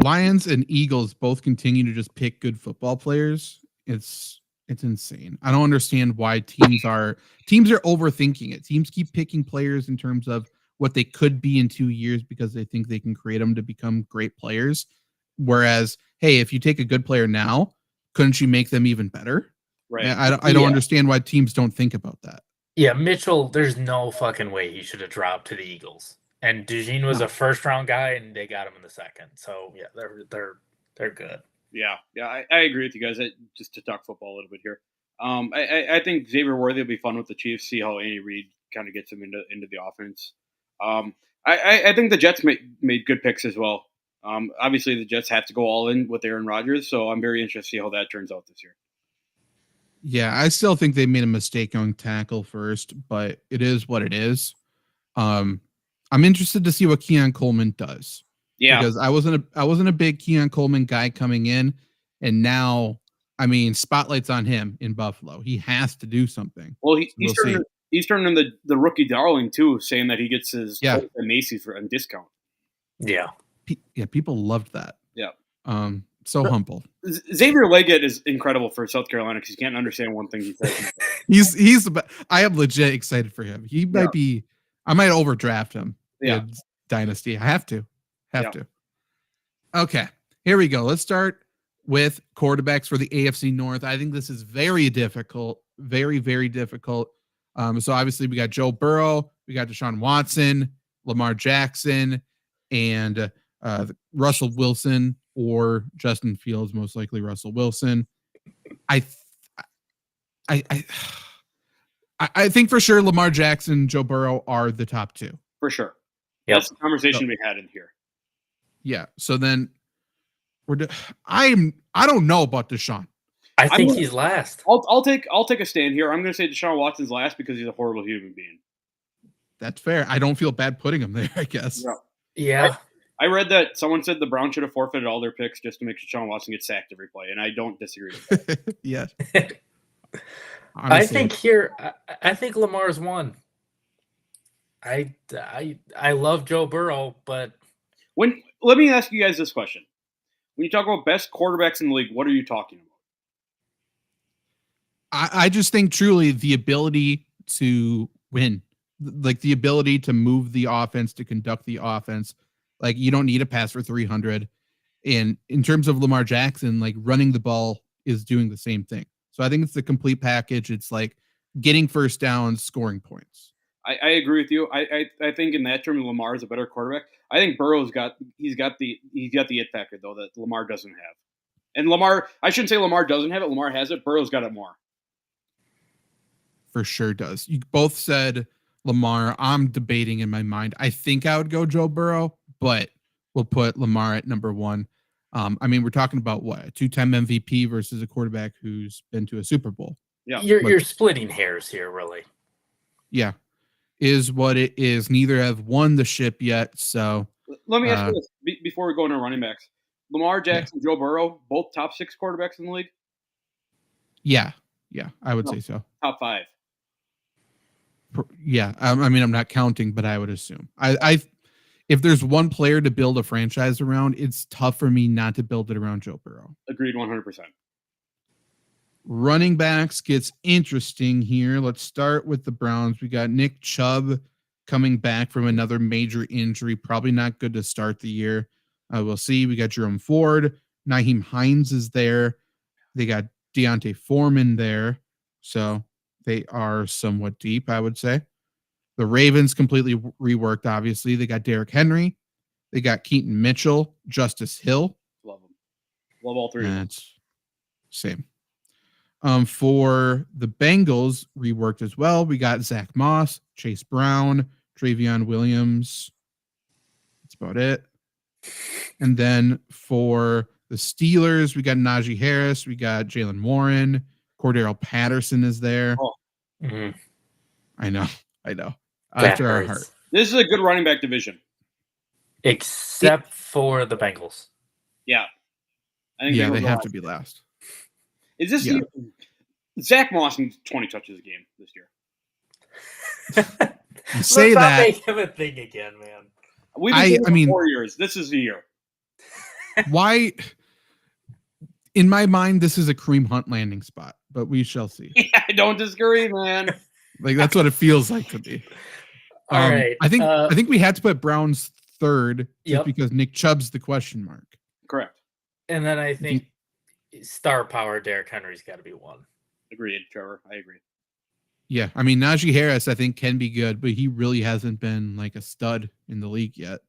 Lions and Eagles both continue to just pick good football players. It's insane. I don't understand why teams are overthinking it. Teams keep picking players in terms of what they could be in 2 years because they think they can create them to become great players. Whereas, hey, if you take a good player now, couldn't you make them even better? Right. I don't understand why teams don't think about that. Yeah, Mitchell, there's no fucking way he should have dropped to the Eagles. And Dugene was a first-round guy, and they got him in the second. So, yeah, they're good. Yeah, I agree with you guys. Just to talk football a little bit here. I think Xavier Worthy will be fun with the Chiefs, see how Andy Reid kind of gets him into the offense. I think the Jets made good picks as well. Obviously, the Jets have to go all in with Aaron Rodgers, so I'm very interested to see how that turns out this year. Yeah, I still think they made a mistake on tackle first, but it is what it is. I'm interested to see what Keon Coleman does. Yeah, because I wasn't a big Keon Coleman guy coming in, and now, I mean, spotlight's on him in Buffalo. He has to do something. Well, he's he's turned into the rookie darling too, saying that he gets his Yeah. coat at Macy's for a discount. Yeah. People loved that. Yeah. So humble. Xavier Leggett is incredible for South Carolina because you can't understand one thing he says. He's I am legit excited for him. He might be. I might overdraft him. Yeah. In Dynasty. I have to. Okay, here we go. Let's start with quarterbacks for the AFC North. I think this is very difficult. Very, very difficult. So obviously we got Joe Burrow, we got Deshaun Watson, Lamar Jackson, and Russell Wilson or Justin Fields, most likely Russell Wilson. I think for sure Lamar Jackson and Joe Burrow are the top two. For sure. Yep. That's the conversation we had in here. Yeah. So then I don't know about Deshaun. I think he's last. I'll take a stand here. I'm going to say Deshaun Watson's last because he's a horrible human being. That's fair. I don't feel bad putting him there, I guess. Yeah. I read that someone said the Browns should have forfeited all their picks just to make Deshaun Watson get sacked every play, and I don't disagree with that. Yeah. Honestly, I think Lamar's won. I love Joe Burrow, but let me ask you guys this question. When you talk about best quarterbacks in the league, what are you talking about? I just think truly the ability to win, like the ability to move the offense, to conduct the offense. Like you don't need a pass for 300. And in terms of Lamar Jackson, like running the ball is doing the same thing. So I think it's the complete package. It's like getting first downs, scoring points. I agree with you. I think in that term, Lamar is a better quarterback. I think Burrow's got the it factor though that Lamar doesn't have. And Lamar, I shouldn't say Lamar doesn't have it. Lamar has it. Burrow's got it more. For sure does. You both said Lamar. I'm debating in my mind. I think I would go Joe Burrow, but we'll put Lamar at number one. I mean, we're talking about what, a 2-time MVP versus a quarterback who's been to a Super Bowl. Yeah, you're splitting hairs here, really. Yeah, is what it is. Neither have won the ship yet. So let me ask you this before we go into running backs: Lamar Jackson, Joe Burrow, both top 6 quarterbacks in the league. Yeah, I would say so. Top 5. Yeah, I mean, I'm not counting, but I would assume. If there's one player to build a franchise around, it's tough for me not to build it around Joe Burrow. Agreed, 100%. Running backs gets interesting here. Let's start with the Browns. We got Nick Chubb coming back from another major injury. Probably not good to start the year. We'll see. We got Jerome Ford. Nyheim Hines is there. They got Deontay Foreman there. So they are somewhat deep, I would say. The Ravens completely reworked, obviously. They got Derrick Henry. They got Keaton Mitchell, Justice Hill. Love them. Love all three. That's same. For the Bengals, reworked as well. We got Zach Moss, Chase Brown, Travion Williams. That's about it. And then for the Steelers, we got Najee Harris. We got Jalen Warren. Cordero Patterson is there. Oh. Mm-hmm. I know. After our heart. This is a good running back division. Except for the Bengals. Yeah. I think they have to be last. Is this Zach Moss needs 20 touches a game this year? You say Let's that. not make him a thing again, man. We've been doing it for 4 years. This is the year. Why? In my mind, this is a Kareem Hunt landing spot, but we shall see. Yeah, I don't disagree, man. Like that's what it feels like to me. All right. I think we had to put Browns third just Yep. because Nick Chubb's the question mark. Correct. And then I think star power Derrick Henry's got to be one. Agreed, Trevor. I agree. Yeah, I mean Najee Harris, I think can be good, but he really hasn't been like a stud in the league yet.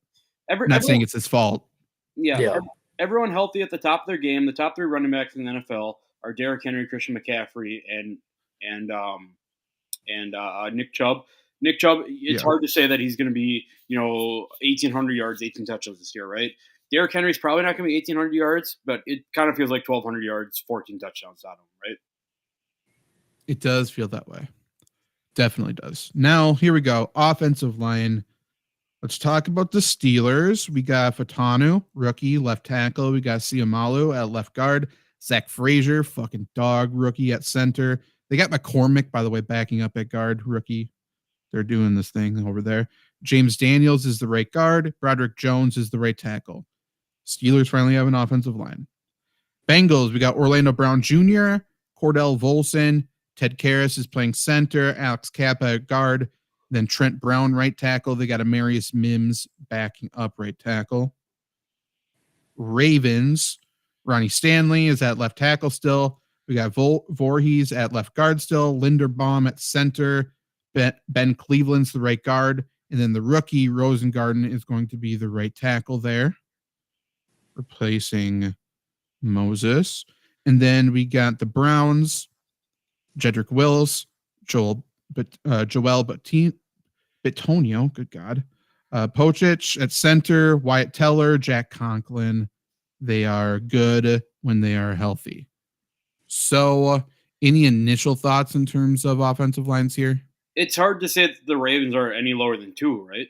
Not saying it's his fault. Yeah. Everyone healthy at the top of their game. The top 3 running backs in the NFL are Derrick Henry, Christian McCaffrey, and Nick Chubb. Nick Chubb, it's hard to say that he's going to be, 1,800 yards, 18 touchdowns this year, right? Derrick Henry's probably not going to be 1,800 yards, but it kind of feels like 1,200 yards, 14 touchdowns out of him, right? It does feel that way. Definitely does. Now, here we go. Offensive line. Let's talk about the Steelers. We got Fatanu, rookie, left tackle. We got Siamalu at left guard. Zach Frazier, fucking dog, rookie at center. They got McCormick, by the way, backing up at guard, rookie. They're doing this thing over there. James Daniels is the right guard. Broderick Jones is the right tackle. Steelers finally have an offensive line. Bengals, we got Orlando Brown Jr., Cordell Volson, Ted Karras is playing center, Alex Kappa at guard, then Trent Brown right tackle. They got Amarius Mims backing up right tackle. Ravens, Ronnie Stanley is at left tackle still. We got Voorhees at left guard still. Linderbaum at center. Ben Cleveland's the right guard. And then the rookie, Rosengarten, is going to be the right tackle there, replacing Moses. And then we got the Browns, Jedrick Wills, Joel Bitonio, good God. Pochich at center, Wyatt Teller, Jack Conklin. They are good when they are healthy. So, any initial thoughts in terms of offensive lines here? It's hard to say that the Ravens are any lower than 2, right?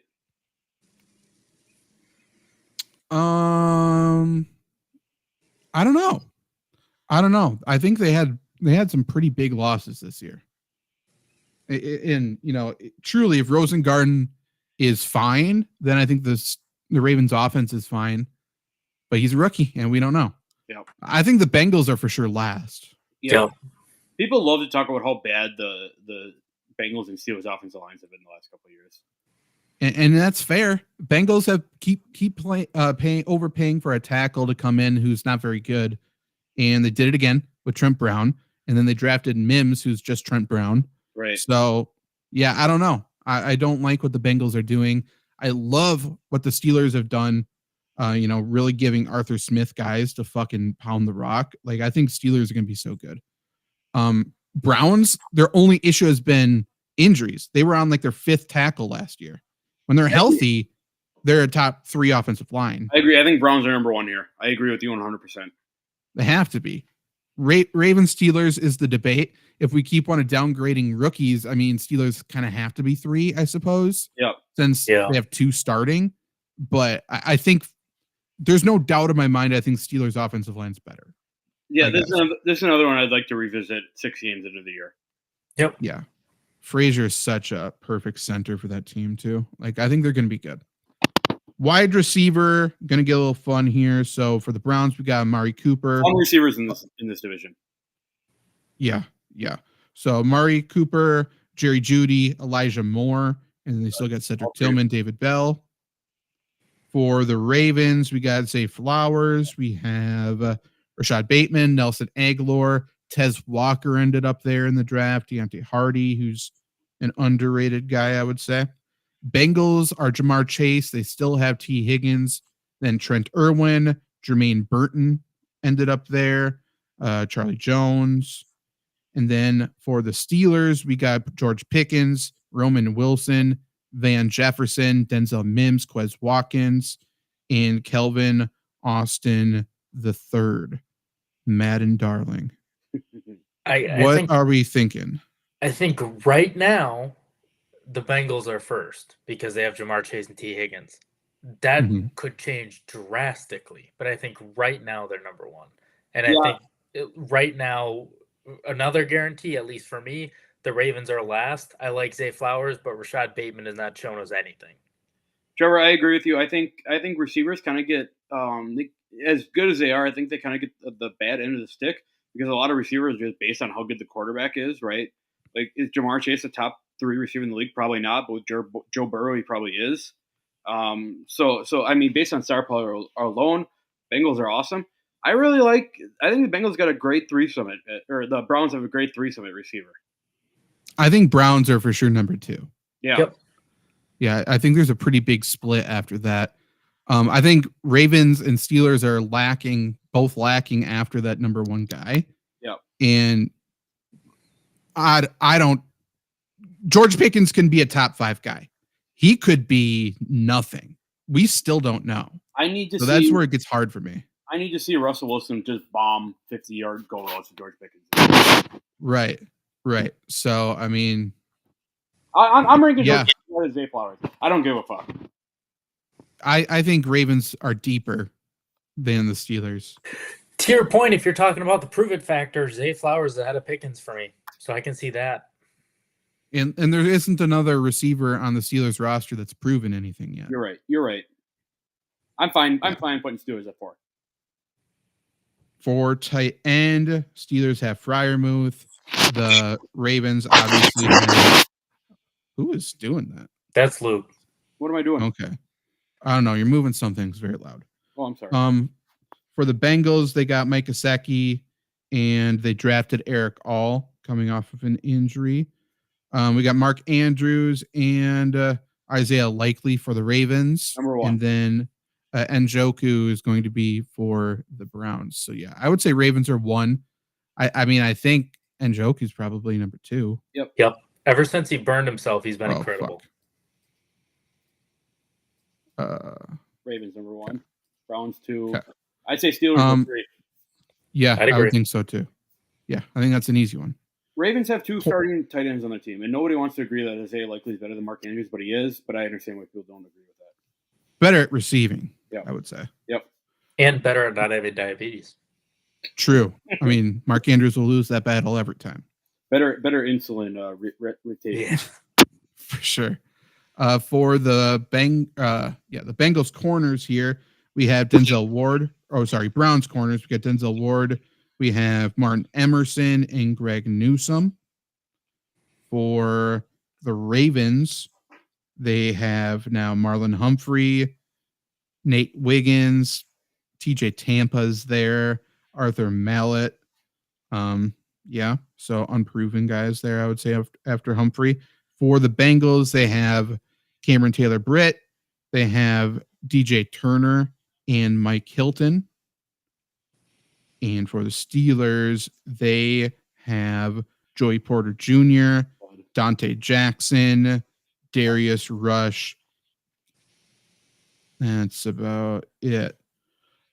I don't know. I think they had some pretty big losses this year. And truly, if Rosengarten is fine, then I think the Ravens offense is fine. But he's a rookie, and we don't know. Yeah. I think the Bengals are for sure last. Yeah. People love to talk about how bad the Bengals and Steelers offensive lines have been the last couple of years. And that's fair. Bengals have keep overpaying for a tackle to come in who's not very good. And they did it again with Trent Brown. And then they drafted Mims, who's just Trent Brown. Right. So, yeah, I don't know. I don't like what the Bengals are doing. I love what the Steelers have done, really giving Arthur Smith guys to fucking pound the rock. Like, I think Steelers are going to be so good. Browns, their only issue has been injuries. They were on like their 5th tackle last year. When they're healthy, they're a top 3 offensive line. I agree. I think Browns are number 1 here. I agree with you 100%. They have to be. Ravens Steelers is the debate. If we keep on downgrading rookies, I mean, Steelers kind of have to be 3, I suppose. Yeah. Since they have 2 starting. But I think there's no doubt in my mind, I think Steelers offensive line's better. Yeah, this is another one I'd like to revisit 6 games into the year. Yep. Yeah. Frazier is such a perfect center for that team, too. Like, I think they're going to be good. Wide receiver, going to get a little fun here. So, for the Browns, we got Amari Cooper. All receivers in this division. Yeah. So, Amari Cooper, Jerry Jeudy, Elijah Moore, and then they still got Cedric Tillman, David Bell. For the Ravens, we got Zay Flowers. We have Rashad Bateman, Nelson Aguilar, Tez Walker ended up there in the draft. Deontay Hardy, who's an underrated guy, I would say. Bengals are Jamar Chase. They still have T. Higgins. Then Trent Irwin, Jermaine Burton ended up there. Charlie Jones. And then for the Steelers, we got George Pickens, Roman Wilson, Van Jefferson, Denzel Mims, Quez Watkins, and Kelvin Austin III. Madden Darling. What are we thinking? I think right now the Bengals are first because they have Jamar Chase and T. Higgins. That could change drastically, but I think right now they're number 1. And I think right now, another guarantee, at least for me, the Ravens are last. I like Zay Flowers, but Rashad Bateman has not shown us anything. Trevor, I agree with you. I think receivers kind of get as good as they are. I think they kind of get the bad end of the stick because a lot of receivers are just based on how good the quarterback is, right? Like, is Jamar Chase a top 3 receiver in the league? Probably not, but with Joe Burrow, he probably is. So I mean, based on star power alone, Bengals are awesome. I think the Bengals got a great threesome or the Browns have a great threesome at receiver. I think Browns are for sure number 2. Yeah. Yep. Yeah, I think there's a pretty big split after that. I think Ravens and Steelers are both lacking after that number 1 guy. Yeah. And I don't. George Pickens can be a top 5 guy. He could be nothing. We still don't know. So that's where it gets hard for me. I need to see Russell Wilson just bomb 50-yard goal routes to George Pickens. Right. So, I mean, I'm ranking George Pickens as Zay Flowers. I don't give a fuck. I think Ravens are deeper than the Steelers. To your point, if you're talking about the prove it factor, Zay Flowers is ahead of Pickens for me. So I can see that. And there isn't another receiver on the Steelers roster that's proven anything yet. You're right. I'm fine. I'm fine putting Steelers at 4. For tight end, Steelers have Freiermuth. The Ravens obviously have. Who is doing that? That's Luke. What am I doing? Okay. I don't know. You're moving something. It's very loud. Oh, I'm sorry. For the Bengals, they got Mike Gesicki, and they drafted Eric All coming off of an injury. We got Mark Andrews and Isaiah Likely for the Ravens. Number 1. And then Njoku is going to be for the Browns. So, yeah, I would say Ravens are 1. I mean, I think Njoku is probably number 2. Yep. Ever since he burned himself, he's been incredible. Ravens number 1. Browns 2. Okay. I'd say Steelers number 3. Yeah, I would think so too. Yeah, I think that's an easy one. Ravens have 2 starting tight ends on their team, and nobody wants to agree that Isaiah Likely is better than Mark Andrews, but he is. But I understand why people don't agree with that. Better at receiving, Yep. I would say. Yep. And better at not having diabetes. True. I mean, Mark Andrews will lose that battle every time. Better insulin rotation. Yeah. For sure. For the Bengals corners here, we have Denzel Ward. Browns corners. We got Denzel Ward. We have Martin Emerson and Greg Newsome. For the Ravens, they have now Marlon Humphrey, Nate Wiggins, TJ Tampa's there, Arthur Mallett. So unproven guys there, I would say, after Humphrey. For the Bengals, they have Cameron Taylor-Britt. They have DJ Turner and Mike Hilton. And for the Steelers, they have Joey Porter Jr., Dante Jackson, Darius Rush. That's about it.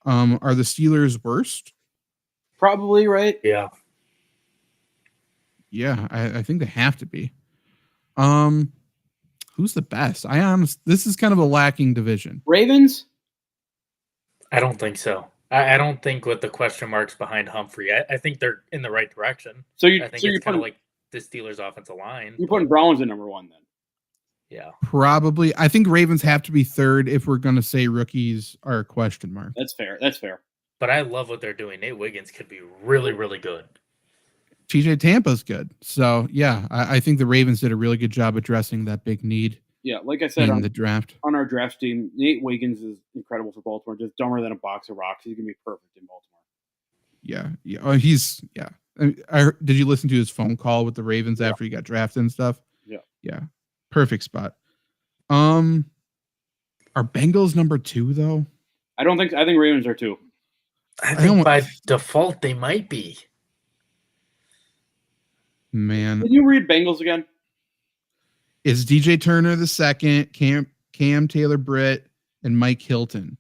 Are the Steelers worst? Probably, right? Yeah. Yeah, I think they have to be. Who's the best? This is kind of a lacking division. Ravens? I don't think so. I don't think with the question marks behind Humphrey, I think they're in the right direction. So I think it's kind of like the Steelers' offensive line. You're putting Browns in number 1 then. Yeah. Probably. I think Ravens have to be 3rd if we're going to say rookies are a question mark. That's fair. But I love what they're doing. Nate Wiggins could be really, really good. TJ Tampa's good. So, yeah, I think the Ravens did a really good job addressing that big need. Yeah, like I said, in the draft. On our draft team, Nate Wiggins is incredible for Baltimore. Just dumber than a box of rocks. He's going to be perfect in Baltimore. Yeah. Oh, did you listen to his phone call with the Ravens after he got drafted and stuff? Yeah. Perfect spot. Are Bengals number 2 though? I think Ravens are 2. I think by default they might be. Man. Can you read Bengals again? Is DJ Turner the 2nd, Cam Taylor-Britt, and Mike Hilton?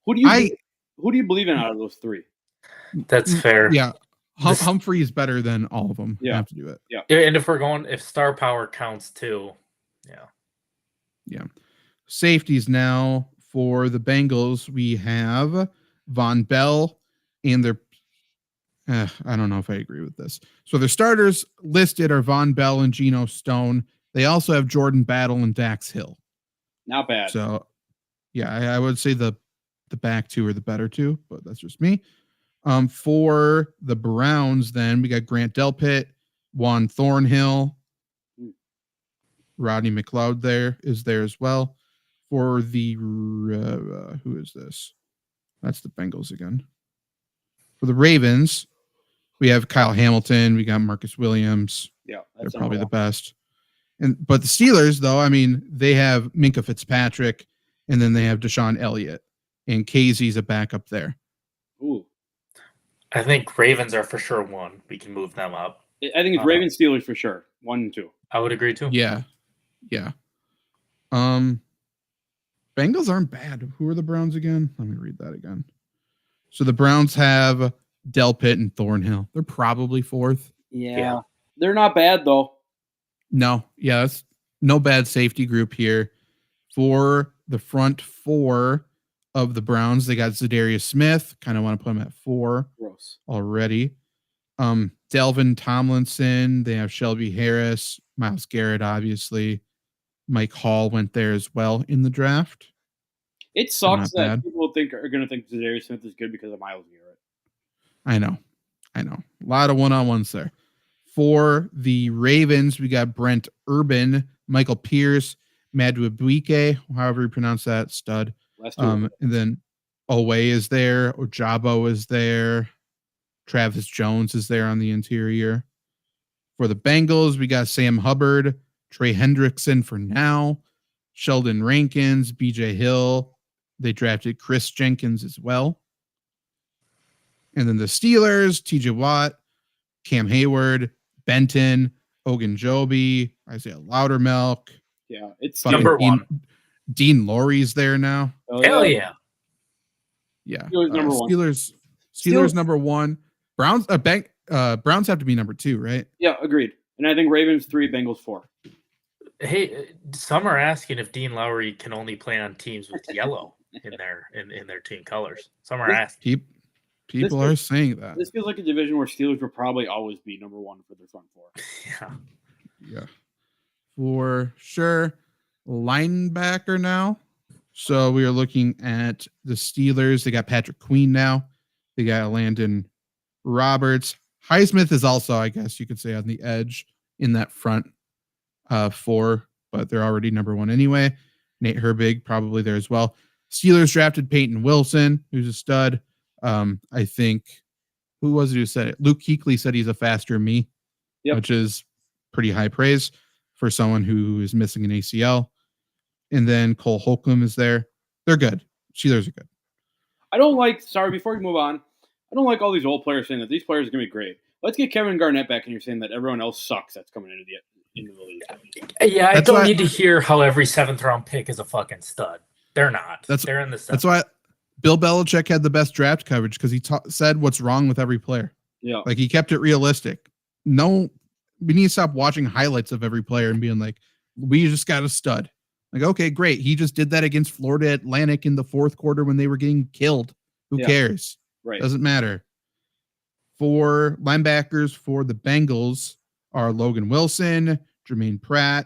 Who do you believe in out of those 3? That's fair. Yeah. Humphrey is better than all of them. Yeah. I have to do it. Yeah. And if star power counts too. Yeah. Safeties now for the Bengals. We have Von Bell and their I don't know if I agree with this. So their starters listed are Von Bell and Geno Stone. They also have Jordan Battle and Dax Hill. Not bad. So, yeah, I would say the back 2 are the better 2, but that's just me. For the Browns, then we got Grant Delpit, Juan Thornhill, Rodney McLeod is there as well. For the who is this? That's the Bengals again. For the Ravens, we have Kyle Hamilton. We got Marcus Williams. Yeah, they're probably the best. But the Steelers, though, I mean, they have Minka Fitzpatrick, and then they have Deshaun Elliott, and Casey's a backup there. Ooh. I think Ravens are for sure 1. We can move them up. I think it's Ravens Steelers for sure. 1 and 2. I would agree too. Yeah. Bengals aren't bad. Who are the Browns again? Let me read that again. So the Browns have Delpit and Thornhill. They're probably 4th. Yeah. They're not bad though. No. Yeah, that's no bad safety group here. For the front 4 of the Browns, they got Zadarius Smith. Kind of want to put him at 4. Gross. Already. Delvin Tomlinson. They have Shelby Harris, Myles Garrett, obviously. Mike Hall went there as well in the draft. It So sucks not that bad. people are going to think Zadarius Smith is good because of Myles Garrett. I know. A lot of one-on-ones there. For the Ravens, we got Brent Urban, Michael Pierce, Madubuike, however you pronounce that, stud. And then Owe is there. Ojabo is there. Travis Jones is there on the interior. For the Bengals, we got Sam Hubbard, Trey Hendrickson for now, Sheldon Rankins, BJ Hill. They drafted Chris Jenkins as well. And then the Steelers, TJ Watt, Cam Hayward, Benton, Ogunjobi, Isaiah Loudermilk. Yeah, it's number one. Dean Laurie's there now. Oh, Hell yeah. Yeah. Steelers number one. Steelers number one. Browns Browns have to be number 2, right? Yeah, agreed. And I think Ravens 3, Bengals 4. Hey, some are asking if Dean Lowry can only play on teams with yellow in their team colors. Some are asking. People are saying that. This feels like a division where Steelers will probably always be number 1 for their front 4. Yeah. For sure. Linebacker now. So we are looking at the Steelers. They got Patrick Queen now. They got Landon Roberts. Highsmith is also, I guess you could say, on the edge in that front 4, but they're already number 1 anyway. Nate Herbig probably there as well. Steelers drafted Peyton Wilson, who's a stud. I think, who was it who said it? Luke Kuechly said he's a faster me, which is pretty high praise for someone who is missing an ACL. And then Cole Holcomb is there. They're good. Steelers are good. Before we move on, I don't like all these old players saying that these players are going to be great. Let's get Kevin Garnett back, and you're saying that everyone else sucks that's coming into the league. Yeah, I don't need to hear how every 7th-round pick is a fucking stud. They're not. They're in the 7th. That's why Bill Belichick had the best draft coverage, because he said what's wrong with every player. Yeah. Like, he kept it realistic. No, we need to stop watching highlights of every player and being like, we just got a stud. Like, okay, great. He just did that against Florida Atlantic in the 4th quarter when they were getting killed. Who cares? Right. Doesn't matter. For linebackers for the Bengals are Logan Wilson, Jermaine Pratt.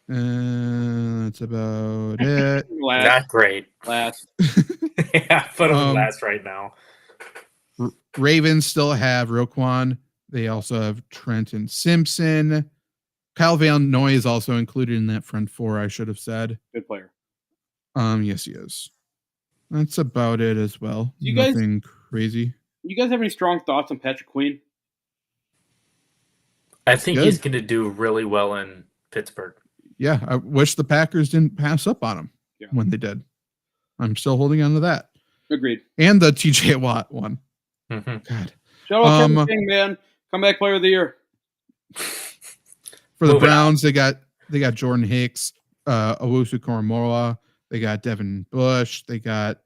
That's about it. Not great. Last. Yeah, put him last right now. Ravens still have Roquan. They also have Trenton Simpson. Kyle Van Noy is also included in that front 4, I should have said. Good player. Yes, he is. That's about it as well. Nothing crazy. You guys have any strong thoughts on Patrick Queen? I think he's going to do really well in Pittsburgh. Yeah, I wish the Packers didn't pass up on him when they did. I'm still holding on to that. Agreed. And the TJ Watt one. Mm-hmm. God. Shout out Kevin King, man. Comeback player of the year. For the Browns, they got Jordan Hicks, Owusu Koromoa. They got Devin Bush. They got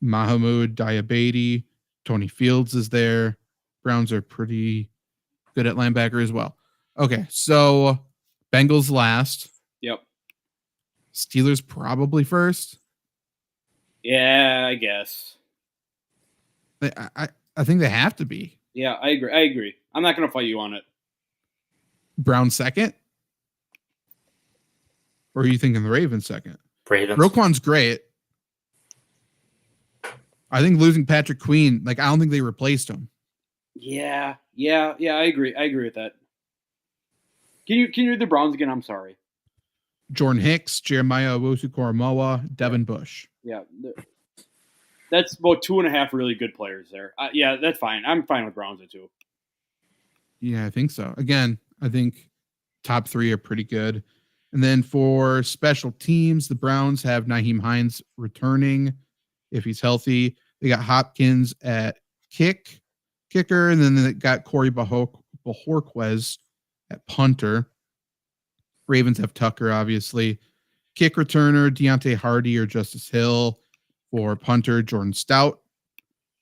Mahamoud Diabate. Tony Fields is there. Browns are pretty good at linebacker as well. Okay, so Bengals last. Yep. Steelers probably first. Yeah, I guess. I think they have to be. Yeah, I agree. I'm not going to fight you on it. Browns second? Or are you thinking the Ravens second? Ravens. Roquan's great. I think losing Patrick Queen, I don't think they replaced him. Yeah, I agree. I agree with that. Can you read the Browns again? I'm sorry. Jordan Hicks, Jeremiah Owusu-Koramoah, Devin Bush. Yeah. That's about 2.5 really good players there. Yeah, that's fine. I'm fine with Browns at 2. Yeah, I think so. Again, I think top 3 are pretty good. And then for special teams, the Browns have Nyheim Hines returning if he's healthy. They got Hopkins at kicker, and then they got Corey Bajorquez at punter. Ravens have Tucker, obviously. Kick returner, Deontay Hardy or Justice Hill. For punter, Jordan Stout.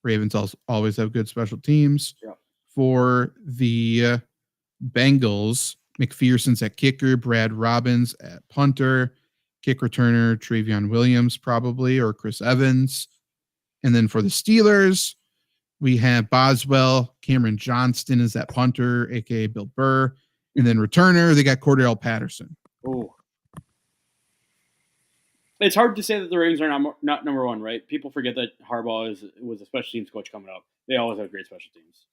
Ravens also always have good special teams. Yeah. For the Bengals, McPherson's at kicker, Brad Robbins at punter, kick returner, Travion Williams probably, or Chris Evans. And then for the Steelers, We have Boswell. Cameron Johnston is that punter, aka Bill Burr. And then returner, they got Cordell Patterson. Oh. It's hard to say that the Ravens are not number one, right? People forget that Harbaugh was a special teams coach coming up. They always have great special teams.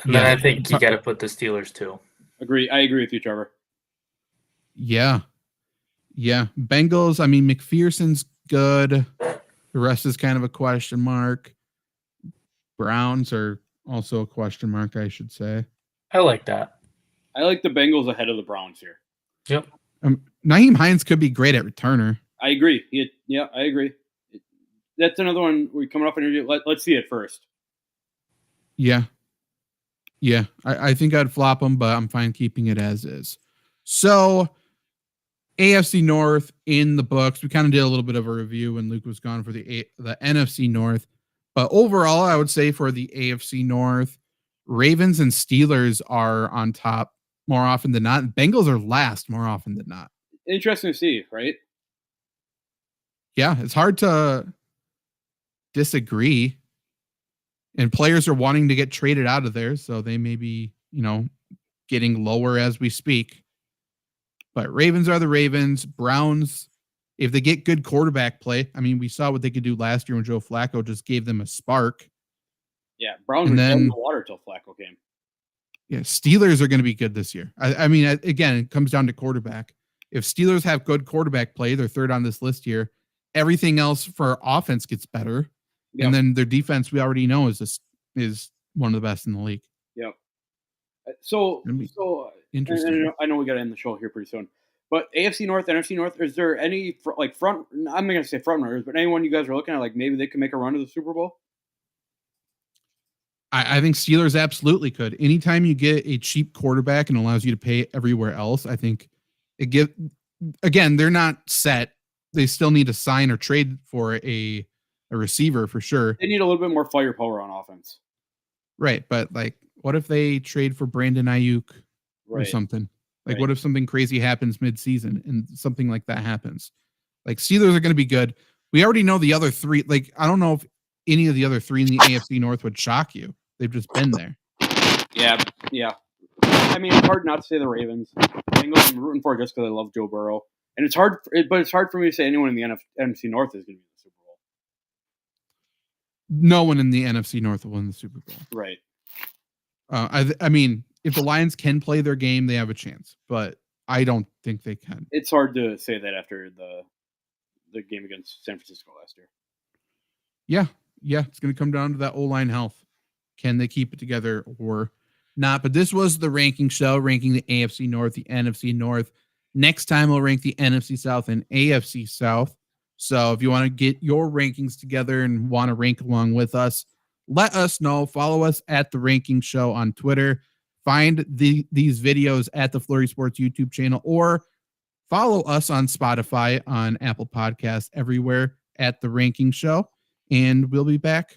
And then I think you got to put the Steelers too. I agree with you, Trevor. Yeah. Bengals, I mean, McPherson's good. The rest is kind of a question mark. Browns are also a question mark, I should say. I like that. I like the Bengals ahead of the Browns here. Yep. Nyheim Hines could be great at returner. I agree. I agree. That's another one we're coming off an interview. Let's see it first. Yeah. I think I'd flop them, but I'm fine keeping it as is. So AFC North in the books. We kind of did a little bit of a review when Luke was gone for the NFC North. But overall, I would say for the AFC North, Ravens and Steelers are on top more often than not. Bengals are last more often than not. Interesting to see, right? Yeah, it's hard to disagree. And players are wanting to get traded out of there, so they may be, getting lower as we speak. But Ravens are the Ravens. Browns, if they get good quarterback play, I mean, we saw what they could do last year when Joe Flacco just gave them a spark. Yeah, Browns were dead in the water till Flacco came. Yeah, Steelers are going to be good this year. I mean, again, it comes down to quarterback. If Steelers have good quarterback play, they're third on this list here. Everything else for offense gets better. Yep. And then their defense, we already know, is one of the best in the league. Yep. So interesting. I know we got to end the show here pretty soon. But AFC North, NFC North, is there any front? I'm not going to say front runners, but anyone you guys are looking at, like maybe they can make a run to the Super Bowl? I think Steelers absolutely could. Anytime you get a cheap quarterback and allows you to pay everywhere else, I think it again, they're not set. They still need to sign or trade for a receiver for sure. They need a little bit more firepower on offense. Right. But what if they trade for Brandon Ayuk or something? What if something crazy happens mid-season and something like that happens? Steelers are going to be good. We already know the other three. I don't know if any of the other three in the AFC North would shock you. They've just been there. Yeah. I mean, it's hard not to say the Ravens. Bengals, I'm rooting for just because I love Joe Burrow. And it's hard for me to say anyone in the NFC North is going to be in the Super Bowl. No one in the NFC North will win the Super Bowl. Right. I mean, if the Lions can play their game, they have a chance. But I don't think they can. It's hard to say that after the game against San Francisco last year. Yeah, it's going to come down to that O-line health. Can they keep it together or not? But this was the ranking show, ranking the AFC North, the NFC North. Next time we'll rank the NFC South and AFC South. So if you want to get your rankings together and want to rank along with us, let us know. Follow us at The Ranking Show on Twitter. Find these videos at the Flurry Sports YouTube channel or follow us on Spotify, on Apple Podcasts, everywhere at The Ranking Show. And we'll be back